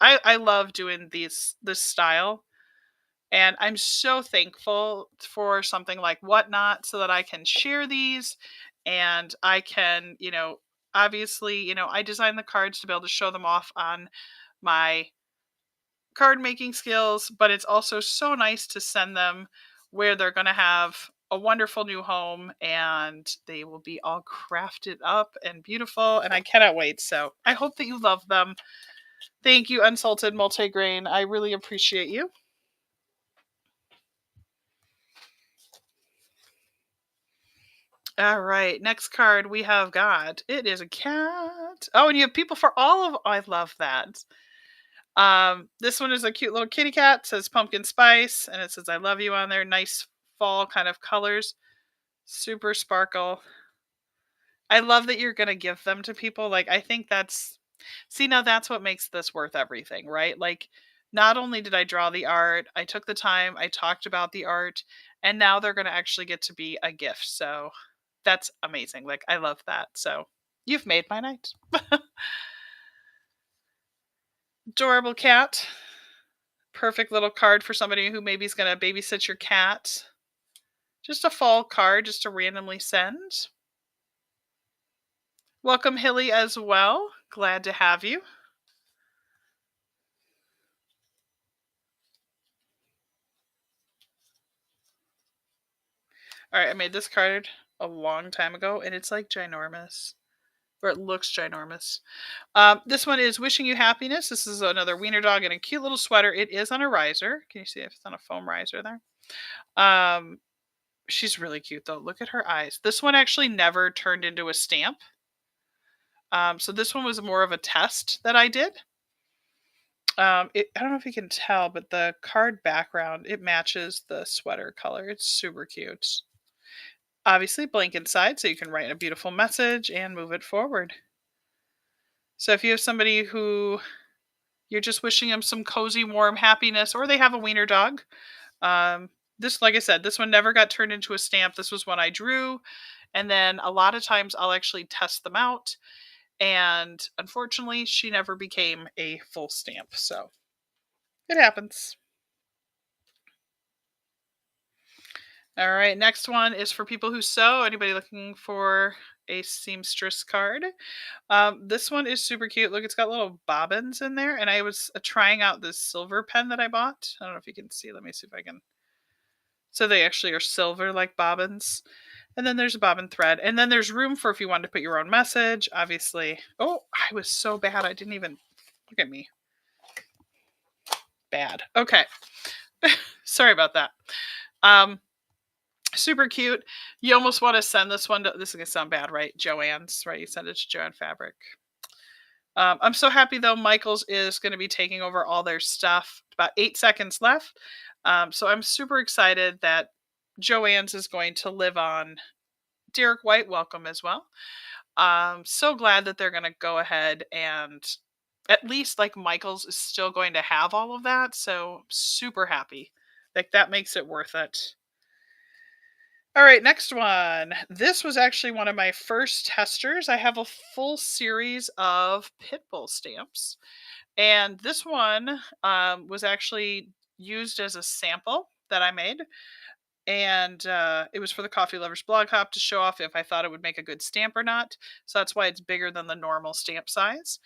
Speaker 1: I love doing this style. And I'm so thankful for something like Whatnot so that I can share these and I can, obviously, I design the cards to be able to show them off on my card making skills, but it's also so nice to send them where they're going to have a wonderful new home and they will be all crafted up and beautiful. And I cannot wait. So I hope that you love them. Thank you, Unsalted Multigrain. I really appreciate you. All right, next card we have got. It is a cat. Oh, and you have people for all of. Oh, I love that. This one is a cute little kitty cat. It says pumpkin spice, and it says "I love you" on there. Nice fall kind of colors. Super sparkle. I love that you're gonna give them to people. Like I think that's. See, now that's what makes this worth everything, right? Like, not only did I draw the art, I took the time, I talked about the art, and now they're gonna actually get to be a gift. So that's amazing. Like, I love that. So you've made my night. Adorable cat. Perfect little card for somebody who maybe is going to babysit your cat. Just a fall card just to randomly send. Welcome, Hilly, as well. Glad to have you. All right, I made this card a long time ago, and it's like ginormous. or it looks ginormous. This one is Wishing You Happiness. This is another wiener dog in a cute little sweater. It is on a riser. Can you see if it's on a foam riser there? She's really cute though. Look at her eyes. This one actually never turned into a stamp. So this one was more of a test that I did. I don't know if you can tell, but the card background, it matches the sweater color. It's super cute. Obviously blank inside, so you can write a beautiful message and move it forward. So if you have somebody who you're just wishing them some cozy, warm happiness, or they have a wiener dog, this, like I said, this one never got turned into a stamp. This was one I drew, and then a lot of times I'll actually test them out, and unfortunately she never became a full stamp, so it happens. All right, next one is for people who sew. Anybody looking for a seamstress card? This one is super cute. Look, it's got little bobbins in there, and I was trying out this silver pen that I bought. I don't know if you can see. Let me see if I can. So they actually are silver like bobbins. And then there's a bobbin thread. And then there's room for if you wanted to put your own message, obviously. Oh, I was so bad. I didn't even, look at me. Bad. Okay. Sorry about that. Super cute. You almost want to send this one to, this is going to sound bad, right? Joann's, right? You send it to Joann Fabric. I'm so happy though. Michael's is going to be taking over all their stuff. About 8 seconds left. So I'm super excited that Joann's is going to live on. Derek White, welcome as well. So glad that they're going to go ahead and at least like Michael's is still going to have all of that. So super happy. Like that makes it worth it. All right, next one. This was actually one of my first testers. I have a full series of Pitbull stamps. And this one was actually used as a sample that I made. And it was for the Coffee Lovers Blog Hop to show off if I thought it would make a good stamp or not. So that's why it's bigger than the normal stamp size.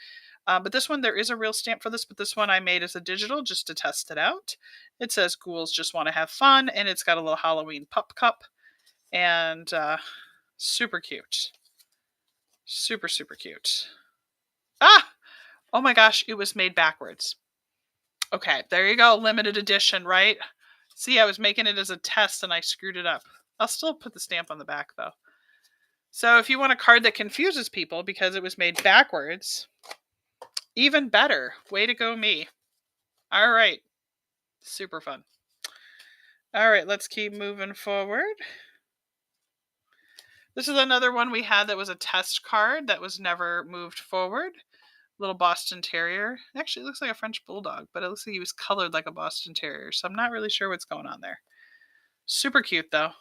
Speaker 1: But this one, there is a real stamp for this, but this one I made as a digital just to test it out. It says ghouls just want to have fun, and it's got a little Halloween pup cup. And super cute. Super, super cute. Ah! Oh my gosh, it was made backwards. Okay, there you go. Limited edition, right? See, I was making it as a test and I screwed it up. I'll still put the stamp on the back though. So if you want a card that confuses people because it was made backwards, even better. Way to go, me. All right. Super fun. All right, let's keep moving forward. This is another one we had that was a test card that was never moved forward. Little Boston Terrier. Actually, it looks like a French Bulldog, but it looks like he was colored like a Boston Terrier, so I'm not really sure what's going on there. Super cute, though.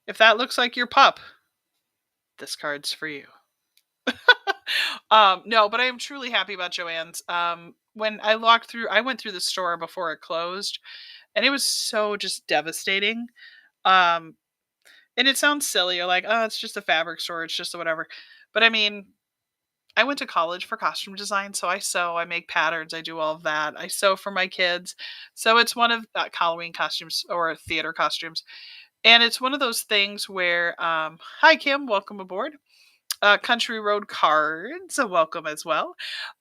Speaker 1: If that looks like your pup, this card's for you. No, but I am truly happy about Joann's. When I went through the store before it closed, and it was so just devastating. And it sounds silly. You're like, oh, it's just a fabric store. It's just whatever. But I mean, I went to college for costume design, so I sew, I make patterns, I do all of that. I sew for my kids. So it's one of Halloween costumes or theater costumes. And it's one of those things where, hi, Kim, welcome aboard. Country Road Cards, welcome as well.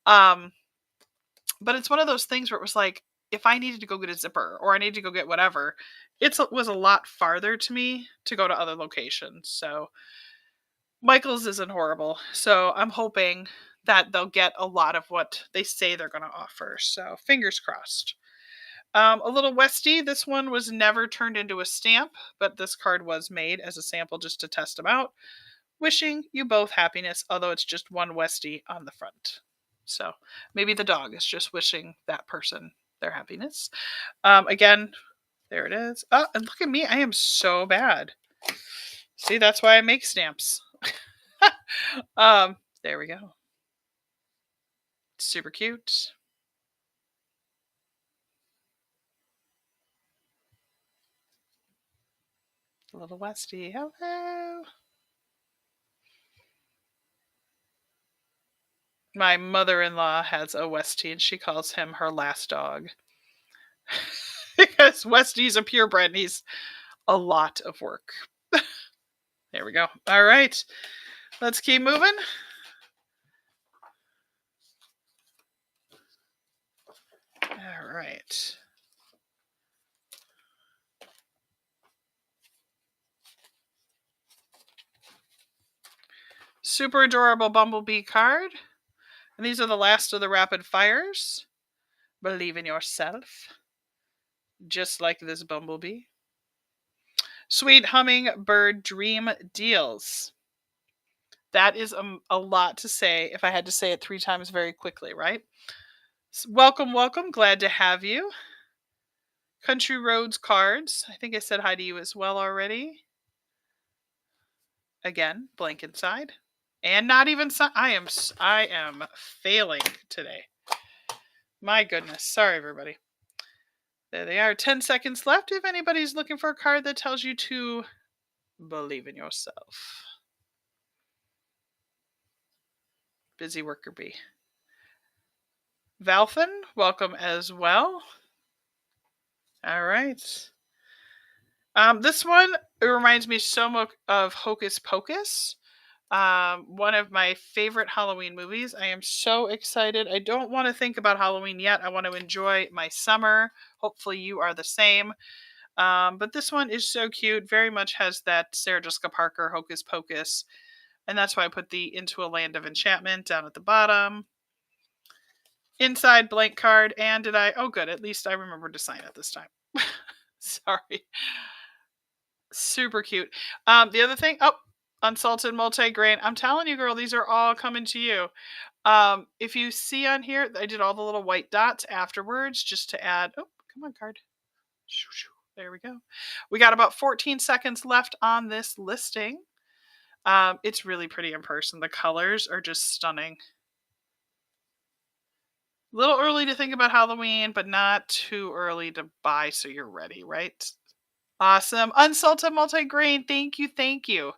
Speaker 1: But it's one of those things where it was like, if I needed to go get a zipper or I needed to go get whatever, it was a lot farther to me to go to other locations. So Michael's isn't horrible. So I'm hoping that they'll get a lot of what they say they're going to offer. So fingers crossed. A little Westie. This one was never turned into a stamp, but this card was made as a sample just to test them out. Wishing you both happiness, although it's just one Westie on the front. So maybe the dog is just wishing that person their happiness. Again, there it is. Oh, and look at me. I am so bad. See, that's why I make stamps. There we go. Super cute. Little Westie. Hello. My mother-in-law has a Westie and she calls him her last dog. Because Westie's a purebred and he's a lot of work. There we go. All right. Let's keep moving. All right. Super adorable bumblebee card. And these are the last of the rapid fires. Believe in yourself. Just like this bumblebee. Sweet hummingbird dream deals. That is a lot to say if I had to say it 3 times very quickly, right? Welcome, welcome. Glad to have you. Country Roads cards. I think I said hi to you as well already. Again, blank inside. And not even I am failing today. My goodness. Sorry, everybody. There they are. 10 seconds left if anybody's looking for a card that tells you to believe in yourself. Busy worker bee. Valfin, welcome as well. All right. This one, it reminds me so much of Hocus Pocus. One of my favorite Halloween movies. I am so excited. I don't want to think about Halloween yet. I want to enjoy my summer. Hopefully you are the same. But this one is so cute. Very much has that Sarah Jessica Parker Hocus Pocus. And that's why I put the Into a Land of Enchantment down at the bottom. Inside blank card. And did I? Oh, good. At least I remembered to sign it this time. Sorry. Super cute. The other thing. Oh, unsalted multigrain. I'm telling you, girl, these are all coming to you. If you see on here, I did all the little white dots afterwards just to add. Oh, come on, card. There we go. We got about 14 seconds left on this listing. It's really pretty in person. The colors are just stunning. A little early to think about Halloween, but not too early to buy so you're ready, right? Awesome. Unsalted multigrain. Thank you. Thank you.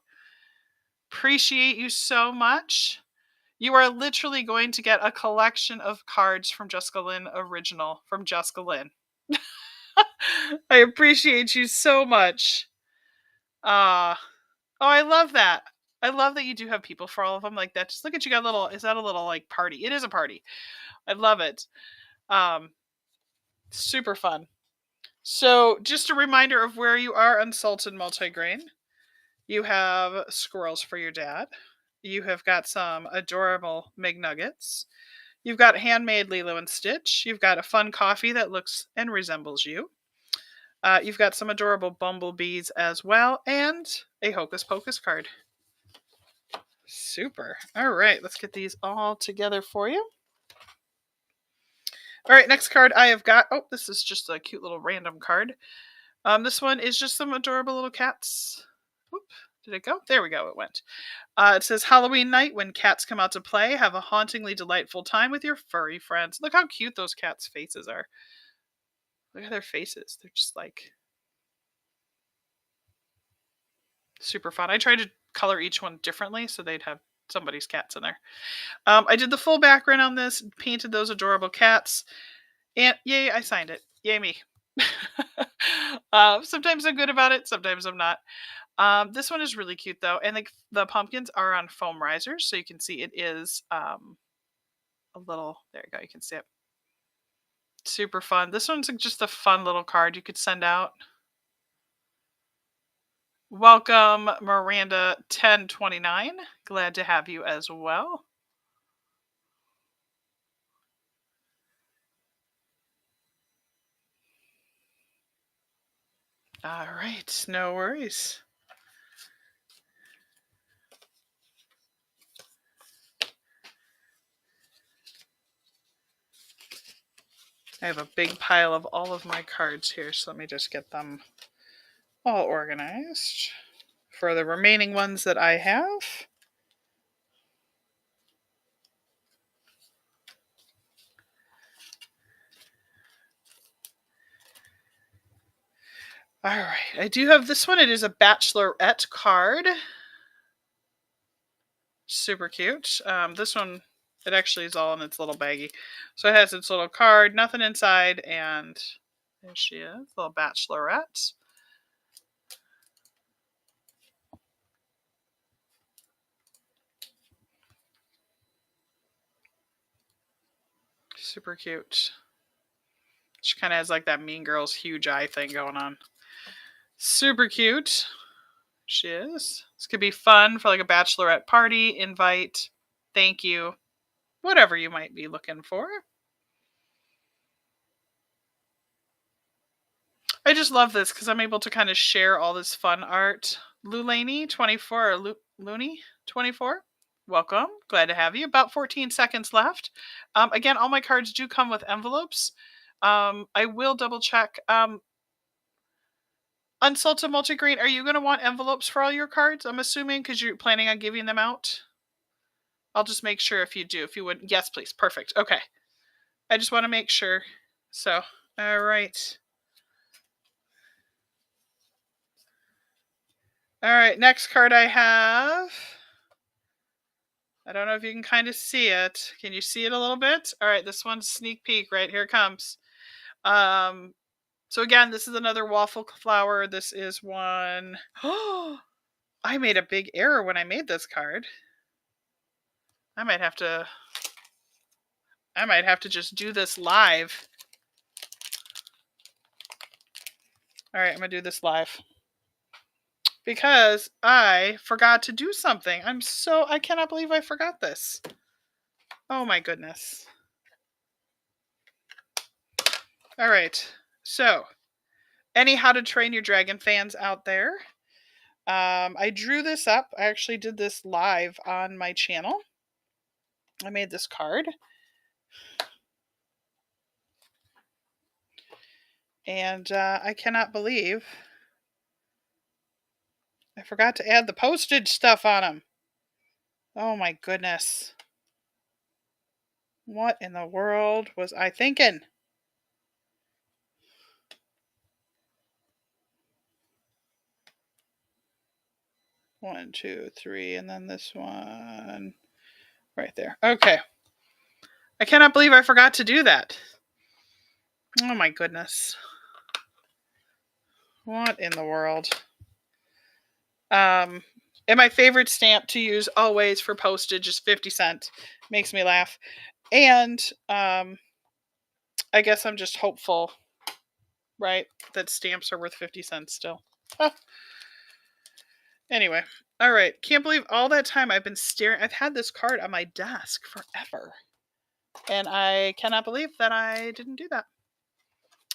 Speaker 1: Appreciate you so much. You are literally going to get a collection of cards from Jessica Lynn Original from Jessica Lynn. I appreciate you so much. Oh, I love that. I love that you do have people for all of them like that. Just look at you got a little, is that a little like party? It is a party. I love it. Super fun. So just a reminder of where you are, Unsalted Multigrain. You have squirrels for your dad. You have got some adorable McNuggets. You've got Handmade Lilo and Stitch. You've got a fun coffee that looks and resembles you. You've got some adorable bumblebees as well, and a Hocus Pocus card. Super. All right, let's get these all together for you. All right, next card I have got. Oh, this is just a cute little random card. This one is just some adorable little cats. Oop, did it go? There we go, it went. It says, Halloween night, when cats come out to play, have a hauntingly delightful time with your furry friends. Look how cute those cats' faces are. Look at their faces. They're just like super fun. I tried to color each one differently so they'd have somebody's cats in there. I did the full background on this, painted those adorable cats, and yay, I signed it. Yay me. Sometimes I'm good about it, sometimes I'm not. This one is really cute though, and the pumpkins are on foam risers, so you can see it is a little, there you go, you can see it. Super fun. This one's just a fun little card you could send out. Welcome, Miranda 1029. Glad to have you as well. All right, no worries. I have a big pile of all of my cards here, so let me just get them all organized for the remaining ones that I have. All right, I do have this one. It is a Bachelorette card. Super cute. This one, it actually is all in its little baggie. So it has its little card, nothing inside, and there she is, little Bachelorette. Super cute. She kind of has like that Mean Girls huge eye thing going on. Super cute. She is. This could be fun for like a bachelorette party, invite, thank you, whatever you might be looking for. I just love this because I'm able to kind of share all this fun art. Lulaney 24 or Looney 24. Welcome. Glad to have you. About 14 seconds left. Again, all my cards do come with envelopes. I will double check. Unsalted multigrain, are you going to want envelopes for all your cards? I'm assuming because you're planning on giving them out. I'll just make sure if you do. If you would. Yes, please. Perfect. Okay. I just want to make sure. So, all right. All right. Next card I have. I don't know if you can kind of see it. Can you see it a little bit? All right. This one's sneak peek. Right here it comes. So again, this is another waffle flower. This is one. Oh, I made a big error when I made this card. I might have to just do this live. All right, I'm going to do this live. Because I forgot to do something. I cannot believe I forgot this. Oh my goodness. All right. So, any How to Train Your Dragon fans out there? I drew this up. I actually did this live on my channel. I made this card. And I cannot believe I forgot to add the postage stuff on them. Oh my goodness. What in the world was I thinking? One, two, three, and then this one right there. Okay. I cannot believe I forgot to do that. Oh my goodness. What in the world? And my favorite stamp to use always for postage is 50 cents. Makes me laugh. And I guess I'm just hopeful, right, that stamps are worth 50 cents still. Oh. Anyway, all right. Can't believe all that time I've been staring. I've had this card on my desk forever. And I cannot believe that I didn't do that.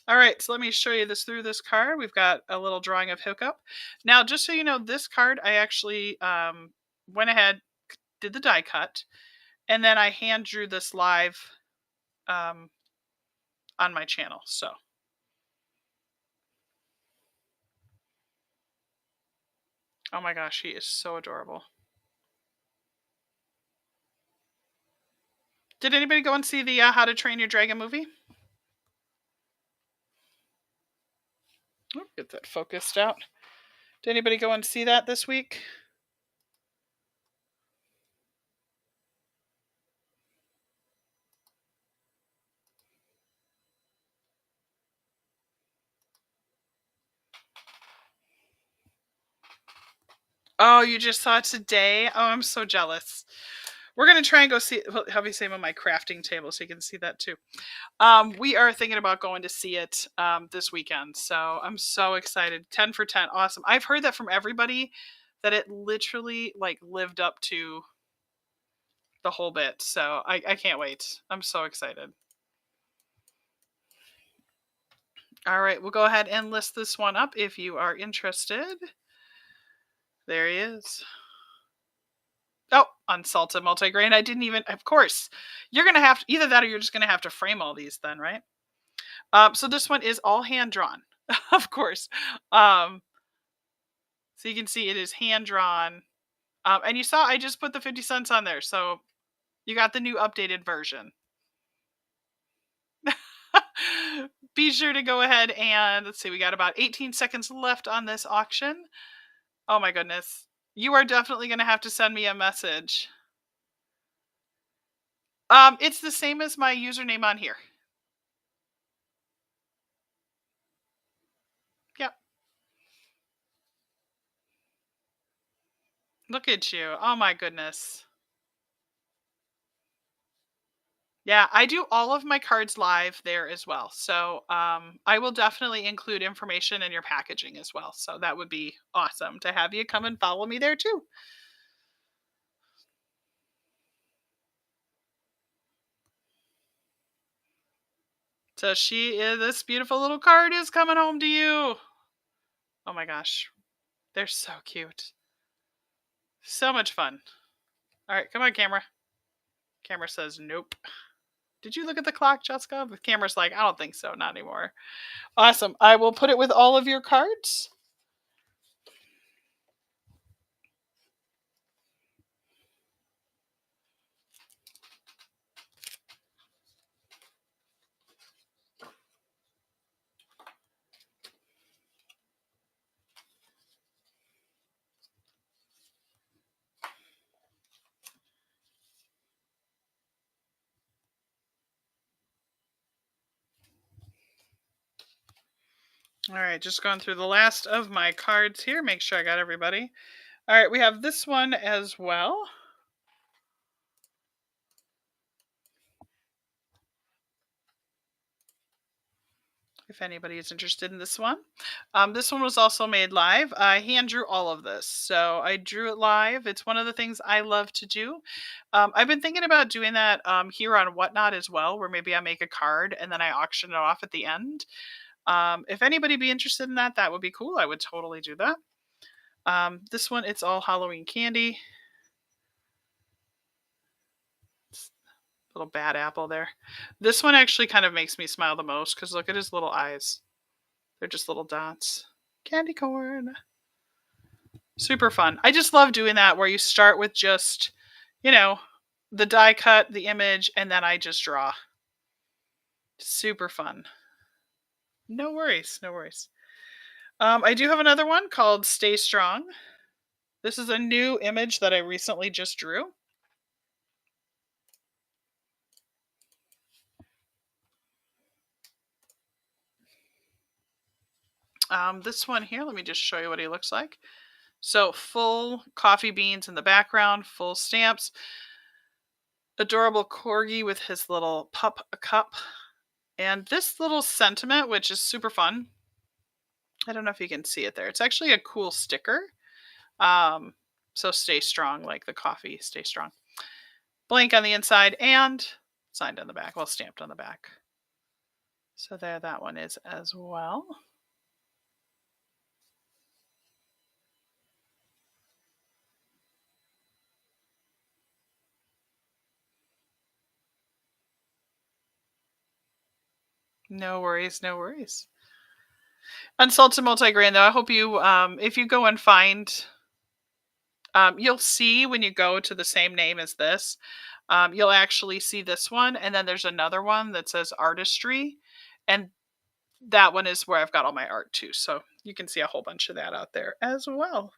Speaker 1: All right, so let me show you this through this card. We've got a little drawing of Hiccup. Now, just so you know, this card I actually went ahead, did the die cut, and then I hand drew this live on my channel. So, oh my gosh, he is so adorable. Did anybody go and see the How to Train Your Dragon movie? Oh, get that focused out. Did anybody go and see that this week? Oh, you just saw it today? Oh, I'm so jealous. We're going to try and go see it. Well, have you seen on my crafting table so you can see that too. We are thinking about going to see it this weekend. So I'm so excited. 10 for 10. Awesome. I've heard that from everybody that it literally like lived up to the whole bit. So I can't wait. I'm so excited. All right. We'll go ahead and list this one up if you are interested. There he is. Oh, unsalted multigrain. I didn't even, of course, you're going to have to, either that or you're just going to have to frame all these then, right? So this one is all hand drawn, of course. So you can see it is hand drawn. And you saw I just put the 50 cents on there. So you got the new updated version. Be sure to go ahead and, let's see, we got about 18 seconds left on this auction. Oh my goodness. You are definitely going to have to send me a message. It's the same as my username on here. Yep. Look at you. Oh my goodness. Yeah, I do all of my cards live there as well. So I will definitely include information in your packaging as well. So that would be awesome to have you come and follow me there too. So this beautiful little card is coming home to you. Oh my gosh. They're so cute. So much fun. All right, come on, camera. Camera says nope. Did you look at the clock, Jessica? The camera's like, I don't think so, not anymore. Awesome. I will put it with all of your cards. All right, just going through the last of my cards here. Make sure I got everybody. All right, we have this one as well. If anybody is interested in this one. This one was also made live. I hand drew all of this. So I drew it live. It's one of the things I love to do. I've been thinking about doing that here on Whatnot as well, where maybe I make a card and then I auction it off at the end. If anybody be interested in that, that would be cool. I would totally do that. This one, it's all Halloween candy. Little bad apple there. This one actually kind of makes me smile the most because look at his little eyes. They're just little dots. Candy corn. Super fun. I just love doing that where you start with just, the die cut, the image, and then I just draw. Super fun. No worries, no worries. I do have another one called Stay Strong. This is a new image that I recently just drew. This one here, let me just show you what he looks like. So full coffee beans in the background, full stamps. Adorable corgi with his little pup cup. And this little sentiment, which is super fun. I don't know if you can see it there. It's actually a cool sticker. So stay strong, like the coffee, stay strong. Blank on the inside and signed on the back, well, stamped on the back. So there that one is as well. No worries, no worries. Unsalted multigrain, though, I hope you, if you go and find, you'll see when you go to the same name as this, you'll actually see this one, and then there's another one that says Artistry, and that one is where I've got all my art too. So you can see a whole bunch of that out there as well.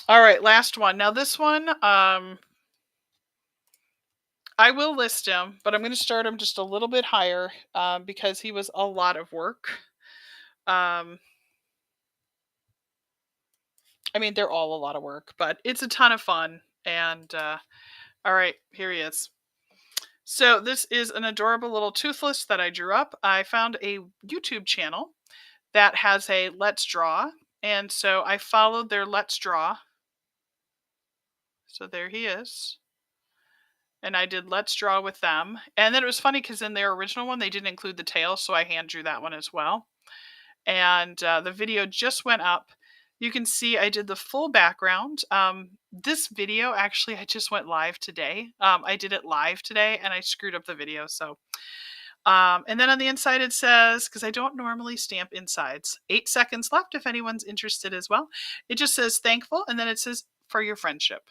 Speaker 1: All right, last one. Now this one, I will list him, but I'm going to start him just a little bit higher because he was a lot of work. I mean, they're all a lot of work, but it's a ton of fun. And all right, here he is. So this is an adorable little toothless that I drew up. I found a YouTube channel that has a Let's Draw. And so I followed their Let's Draw. So there he is. And I did Let's Draw with them. And then it was funny because in their original one, they didn't include the tail. So I hand drew that one as well. And the video just went up. You can see I did the full background. This video, actually, I just went live today. I did it live today and I screwed up the video. So, and then on the inside it says, because I don't normally stamp insides, 8 seconds left if anyone's interested as well. It just says thankful. And then it says for your friendship,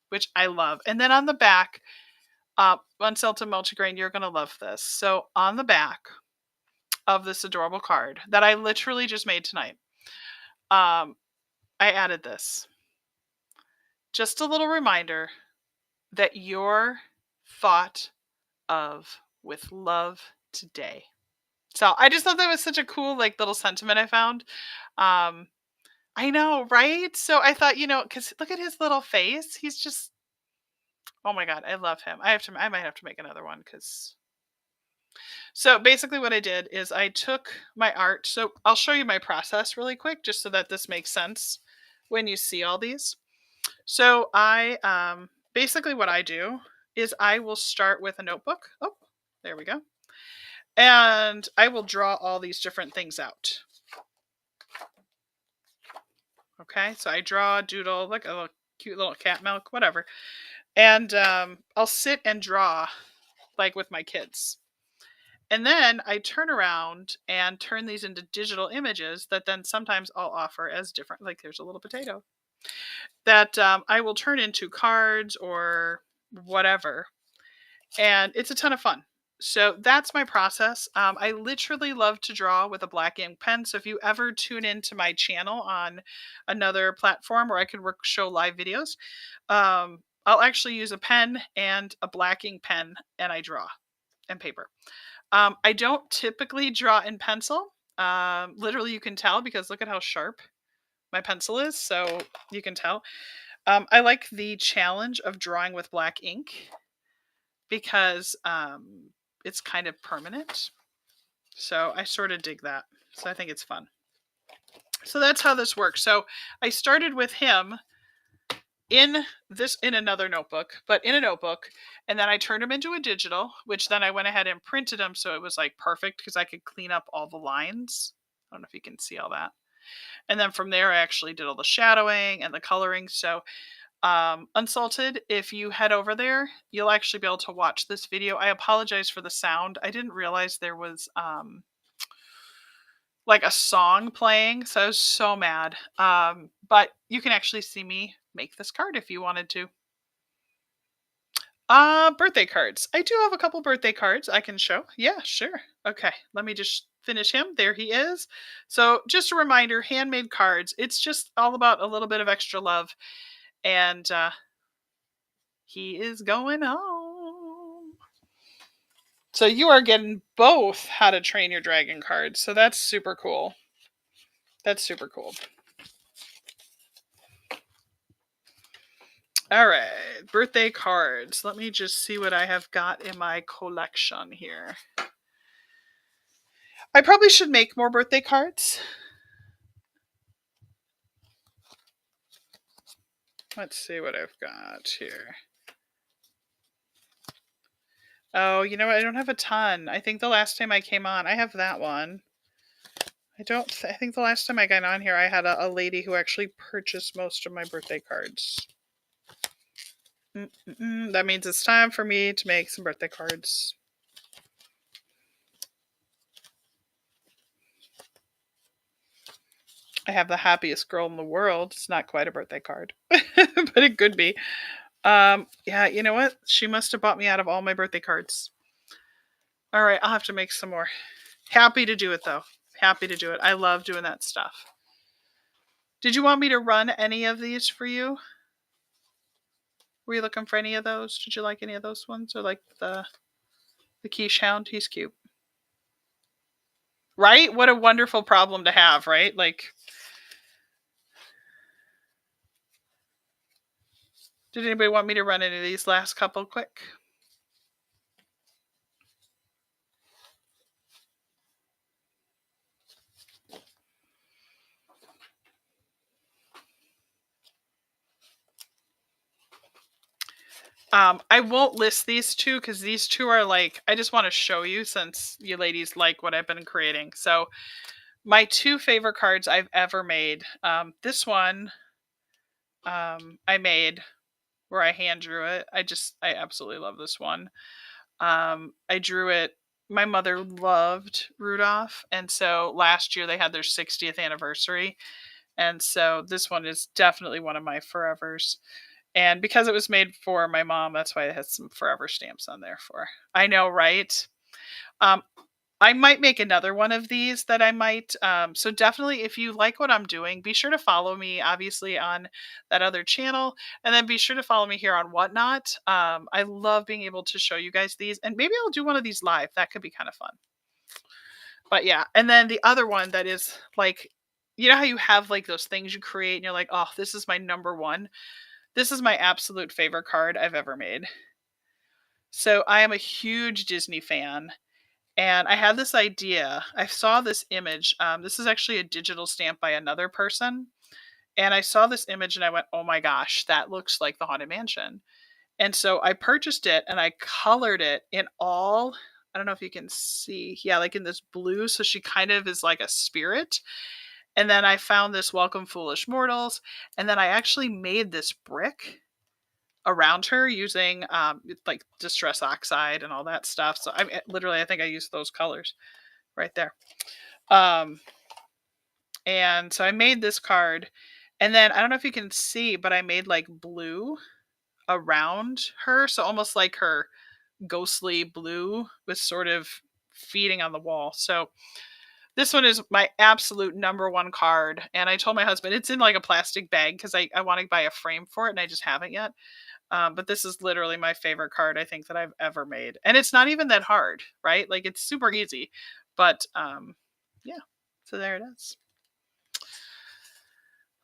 Speaker 1: which I love. And then on the back, Unsalted Multigrain, you're going to love this. So on the back of this adorable card that I literally just made tonight, I added this. Just a little reminder that you're thought of with love today. So I just thought that was such a cool, like, little sentiment I found. I know, right? So I thought, because look at his little face. He's just, oh my God, I love him. I might have to make another one because. So basically, what I did is I took my art. So I'll show you my process really quick, just so that this makes sense when you see all these. So basically what I do is I will start with a notebook. Oh, there we go. And I will draw all these different things out. Okay, so I draw, doodle, like a little cute little cat milk, whatever. And I'll sit and draw like with my kids. And then I turn around and turn these into digital images that then sometimes I'll offer as different, like there's a little potato, that I will turn into cards or whatever. And it's a ton of fun. So that's my process. I literally love to draw with a black ink pen. So if you ever tune into my channel on another platform where I can show live videos, I'll actually use a pen and a black ink pen, and I draw, and paper. I don't typically draw in pencil. Literally, you can tell because look at how sharp my pencil is. So you can tell. I like the challenge of drawing with black ink because it's kind of permanent. So I sort of dig that. So I think it's fun. So that's how this works. So I started with him in another notebook, but in a notebook, and then I turned them into a digital, which then I went ahead and printed them so it was like perfect because I could clean up all the lines. I don't know if you can see all that. And then from there I actually did all the shadowing and the coloring. So Unsalted, if you head over there, you'll actually be able to watch this video. I apologize for the sound. I didn't realize there was like a song playing, so I was so mad. But you can actually see me make this card if you wanted to. Birthday cards. I do have a couple birthday cards I can show. Yeah, sure. Okay, let me just finish him. There he is. So just a reminder, handmade cards. It's just all about a little bit of extra love. And he is going home. So you are getting both How to Train Your Dragon cards. So that's super cool. That's super cool. All right, birthday cards. Let me just see what I have got in my collection here. I probably should make more birthday cards. Let's see what I've got here. Oh, you know what? I don't have a ton. I think the last time I came on, I have that one. I think the last time I got on here, I had a lady who actually purchased most of my birthday cards. That means it's time for me to make some birthday cards. I have the happiest girl in the world. It's not quite a birthday card, but it could be. Yeah, you know what? She must have bought me out of all my birthday cards. All right, I'll have to make some more. Happy to do it, though. Happy to do it. I love doing that stuff. Did you want me to run any of these for you? Were you looking for any of those? Did you like any of those ones? Or like the quiche hound? He's cute. Right? What a wonderful problem to have, right? Like, did anybody want me to run any of these last couple quick? I won't list these two because these two are like, I just want to show you since you ladies like what I've been creating. So my two favorite cards I've ever made. This one I made where I hand drew it. I absolutely love this one. I drew it. My mother loved Rudolph. And so last year they had their 60th anniversary. And so this one is definitely one of my forevers. And because it was made for my mom, that's why it has some forever stamps on there for. I know, right? I might make another one of these that I might. So definitely, if you like what I'm doing, be sure to follow me, obviously, on that other channel. And then be sure to follow me here on Whatnot. I love being able to show you guys these. And maybe I'll do one of these live. That could be kind of fun. But yeah. And then the other one that is like you know how you have like those things you create and you're like, oh, this is my number one. This is my absolute favorite card I've ever made. So I am a huge Disney fan. And I had this idea. I saw this image. This is actually a digital stamp by another person. And I saw this image and I went, oh my gosh, that looks like the Haunted Mansion. And so I purchased it and I colored it in all, I don't know if you can see. Yeah, like in this blue. So she kind of is like a spirit. And then I found this Welcome Foolish Mortals. And then I actually made this brick around her using like Distress Oxide and all that stuff. So I literally, I think I used those colors right there. And so I made this card. And then I don't know if you can see, but I made like blue around her. So almost like her ghostly blue was sort of feeding on the wall. So this one is my absolute number one card. And I told my husband it's in like a plastic bag because I want to buy a frame for it and I just haven't yet. But this is literally my favorite card I think that I've ever made. And it's not even that hard, right? Like it's super easy. But yeah, so there it is.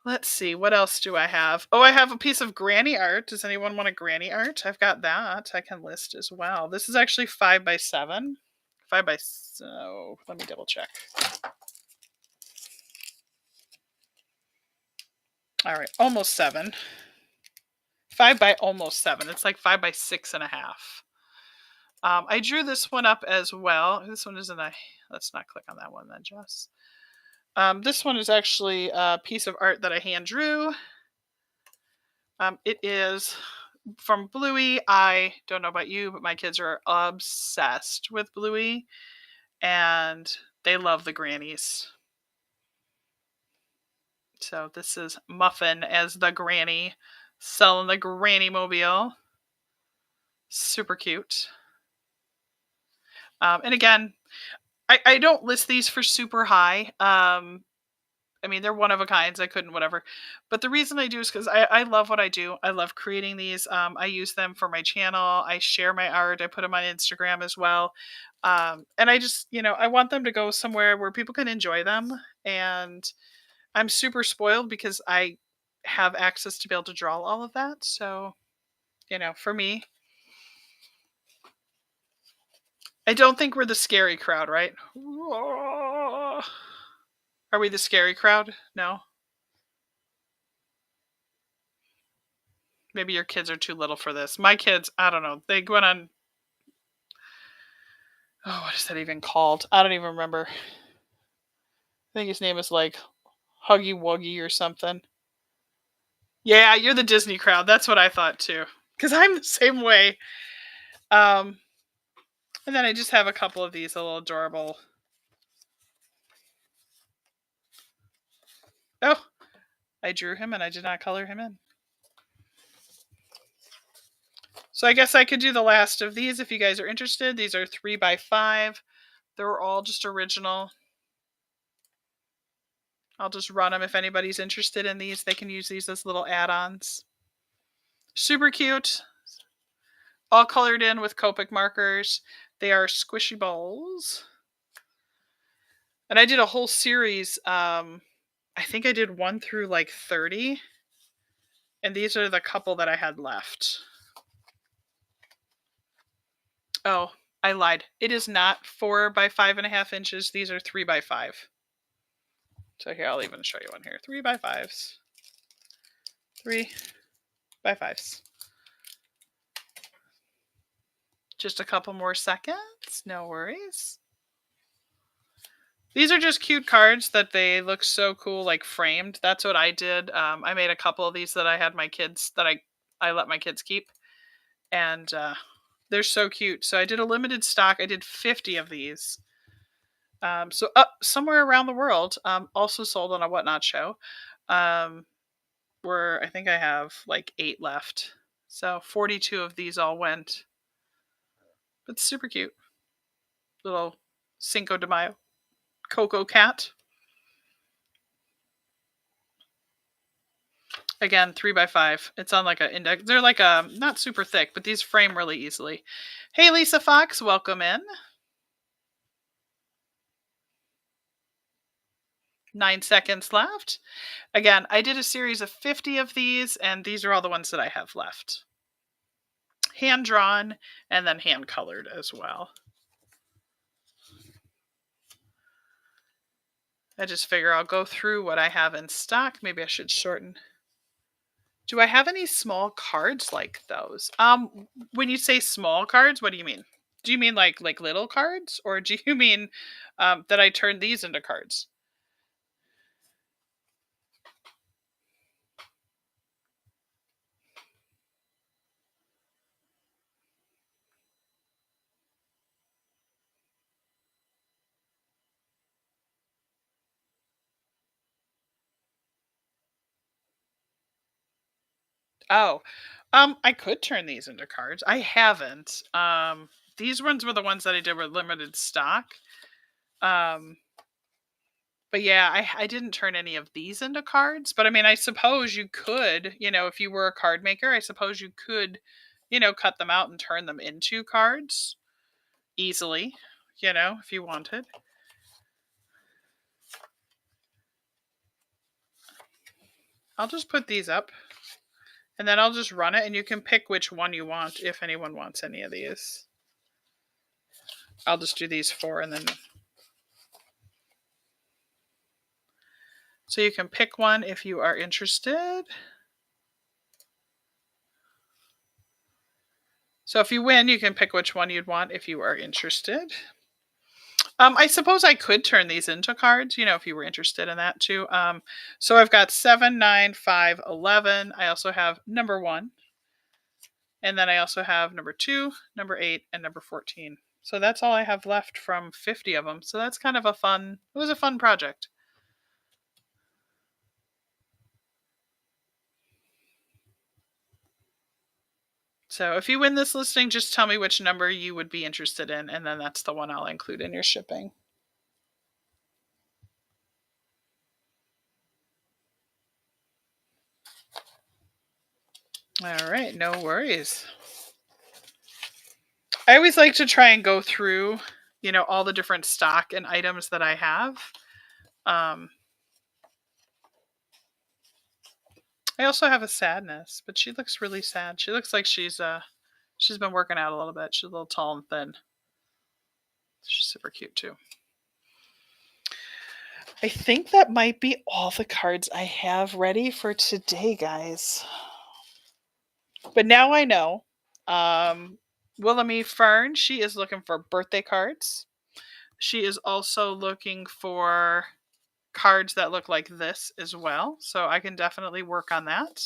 Speaker 1: Let's see, what else do I have? Oh, I have a piece of granny art. Does anyone want a granny art? I've got that. I can list as well. This is actually 5x7. 5 by, so let me double check. All right, almost 7. 5 by almost 7. It's like 5 by 6.5. I drew this one up as well. This one isn't a, let's not click on that one then, Jess. This one is actually a piece of art that I hand drew. It is from Bluey. I don't know about you, but my kids are obsessed with Bluey. And they love the grannies. So this is Muffin as the granny, selling the granny mobile. Super cute. And again, I don't list these for super high. I mean, they're one of a kinds. I couldn't, whatever. But the reason I do is because I love what I do. I love creating these. I use them for my channel. I share my art. I put them on Instagram as well. And I just, I want them to go somewhere where people can enjoy them. And I'm super spoiled because I have access to be able to draw all of that. So, for me, I don't think we're the scary crowd, right? Are we the scary crowd? No? Maybe your kids are too little for this. My kids, I don't know. They went on. Oh, what is that even called? I don't even remember. I think his name is like Huggy Wuggy or something. Yeah, you're the Disney crowd. That's what I thought too. Because I'm the same way. And then I just have a couple of these little adorable. Oh, I drew him and I did not color him in. So I guess I could do the last of these if you guys are interested. These are 3x5. They're all just original. I'll just run them if anybody's interested in these. They can use these as little add-ons. Super cute. All colored in with Copic markers. They are squishy balls. And I did a whole series. I think I did 1 through like 30. And these are the couple that I had left. Oh, I lied. It is not 4 by 5.5 inches. These are 3 by 5. So here, I'll even show you one here. 3 by 5s. 3 by 5s. Just a couple more seconds. No worries. These are just cute cards that they look so cool, like framed. That's what I did. I made a couple of these that I had my kids, that I let my kids keep. And they're so cute. So I did a limited stock. I did 50 of these. So up somewhere around the world, also sold on a Whatnot show, where I think I have like 8 left. So 42 of these all went. But super cute. Little Cinco de Mayo Coco cat. Again, 3 by 5. It's on like an index. They're like not super thick, but these frame really easily. Hey, Lisa Fox, welcome in. 9 seconds left. Again, I did a series of 50 of these, and these are all the ones that I have left. Hand drawn and then hand colored as well. I just figure I'll go through what I have in stock. Maybe I should shorten. Do I have any small cards like those? When you say small cards, what do you mean? Do you mean like little cards, or do you mean that I turn these into cards? Oh, I could turn these into cards. I haven't. These ones were the ones that I did with limited stock. Um, but yeah, I didn't turn any of these into cards. But I mean, I suppose you could, if you were a card maker, I suppose you could, cut them out and turn them into cards easily, if you wanted. I'll just put these up. And then I'll just run it, and you can pick which one you want if anyone wants any of these. I'll just do these 4 and then... So you can pick one if you are interested. So if you win, you can pick which one you'd want if you are interested. I suppose I could turn these into cards, if you were interested in that too. So I've got 7, 9, 5, 11. I also have number 1. And then I also have number 2, number 8, and number 14. So that's all I have left from 50 of them. So that's kind of it was a fun project. So if you win this listing, just tell me which number you would be interested in, and then that's the one I'll include in your shipping. All right, no worries. I always like to try and go through, all the different stock and items that I have. I also have a Sadness, but she looks really sad. She looks like she's been working out a little bit. She's a little tall and thin. She's super cute too. I think that might be all the cards I have ready for today, guys. But now I know. Willamie Fern, she is looking for birthday cards. She is also looking for cards that look like this as well. So I can definitely work on that.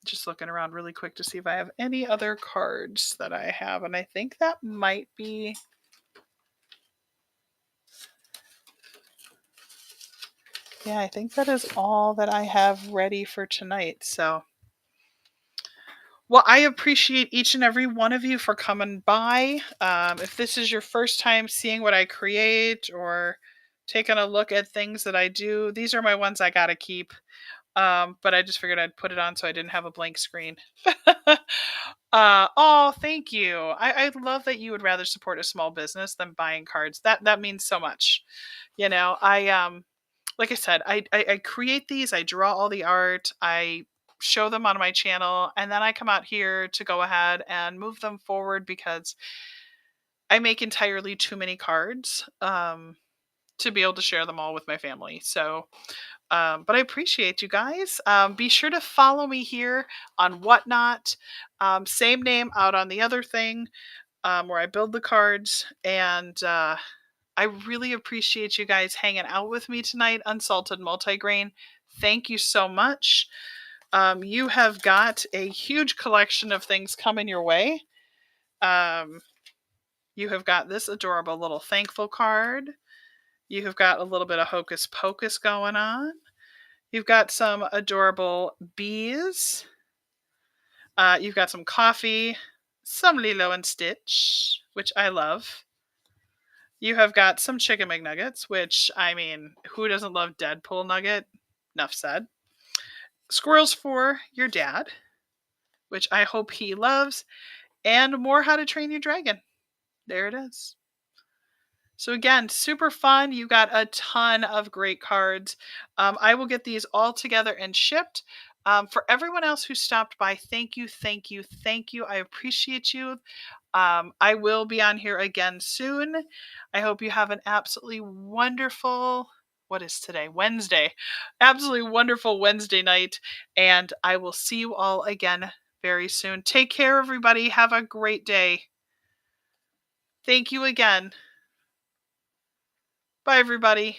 Speaker 1: Just looking around really quick to see if I have any other cards that I have. And I think that might be... Yeah, I think that is all that I have ready for tonight. So, well, I appreciate each and every one of you for coming by. If this is your first time seeing what I create or taking a look at things that I do, these are my ones I gotta keep. But I just figured I'd put it on so I didn't have a blank screen. Oh, thank you. I love that you would rather support a small business than buying cards. That means so much. Like I said, I create these, I draw all the art, I show them on my channel, and then I come out here to go ahead and move them forward because I make entirely too many cards to be able to share them all with my family. So, but I appreciate you guys. Be sure to follow me here on Whatnot. Same name out on the other thing where I build the cards. And I really appreciate you guys hanging out with me tonight. Unsalted Multigrain, thank you so much. You have got a huge collection of things coming your way. You have got this adorable little thankful card. You have got a little bit of Hocus Pocus going on. You've got some adorable bees. You've got some coffee, some Lilo and Stitch, which I love. You have got some chicken McNuggets, which, I mean, who doesn't love Deadpool nugget? Enough said. Squirrels for your dad, which I hope he loves. And more How to Train Your Dragon. There it is. So again, super fun. You got a ton of great cards. I will get these all together and shipped. For everyone else who stopped by, thank you, thank you, thank you. I appreciate you. I will be on here again soon. I hope you have an absolutely wonderful, what is today? Wednesday. Absolutely wonderful Wednesday night. And I will see you all again very soon. Take care, everybody. Have a great day. Thank you again. Bye, everybody.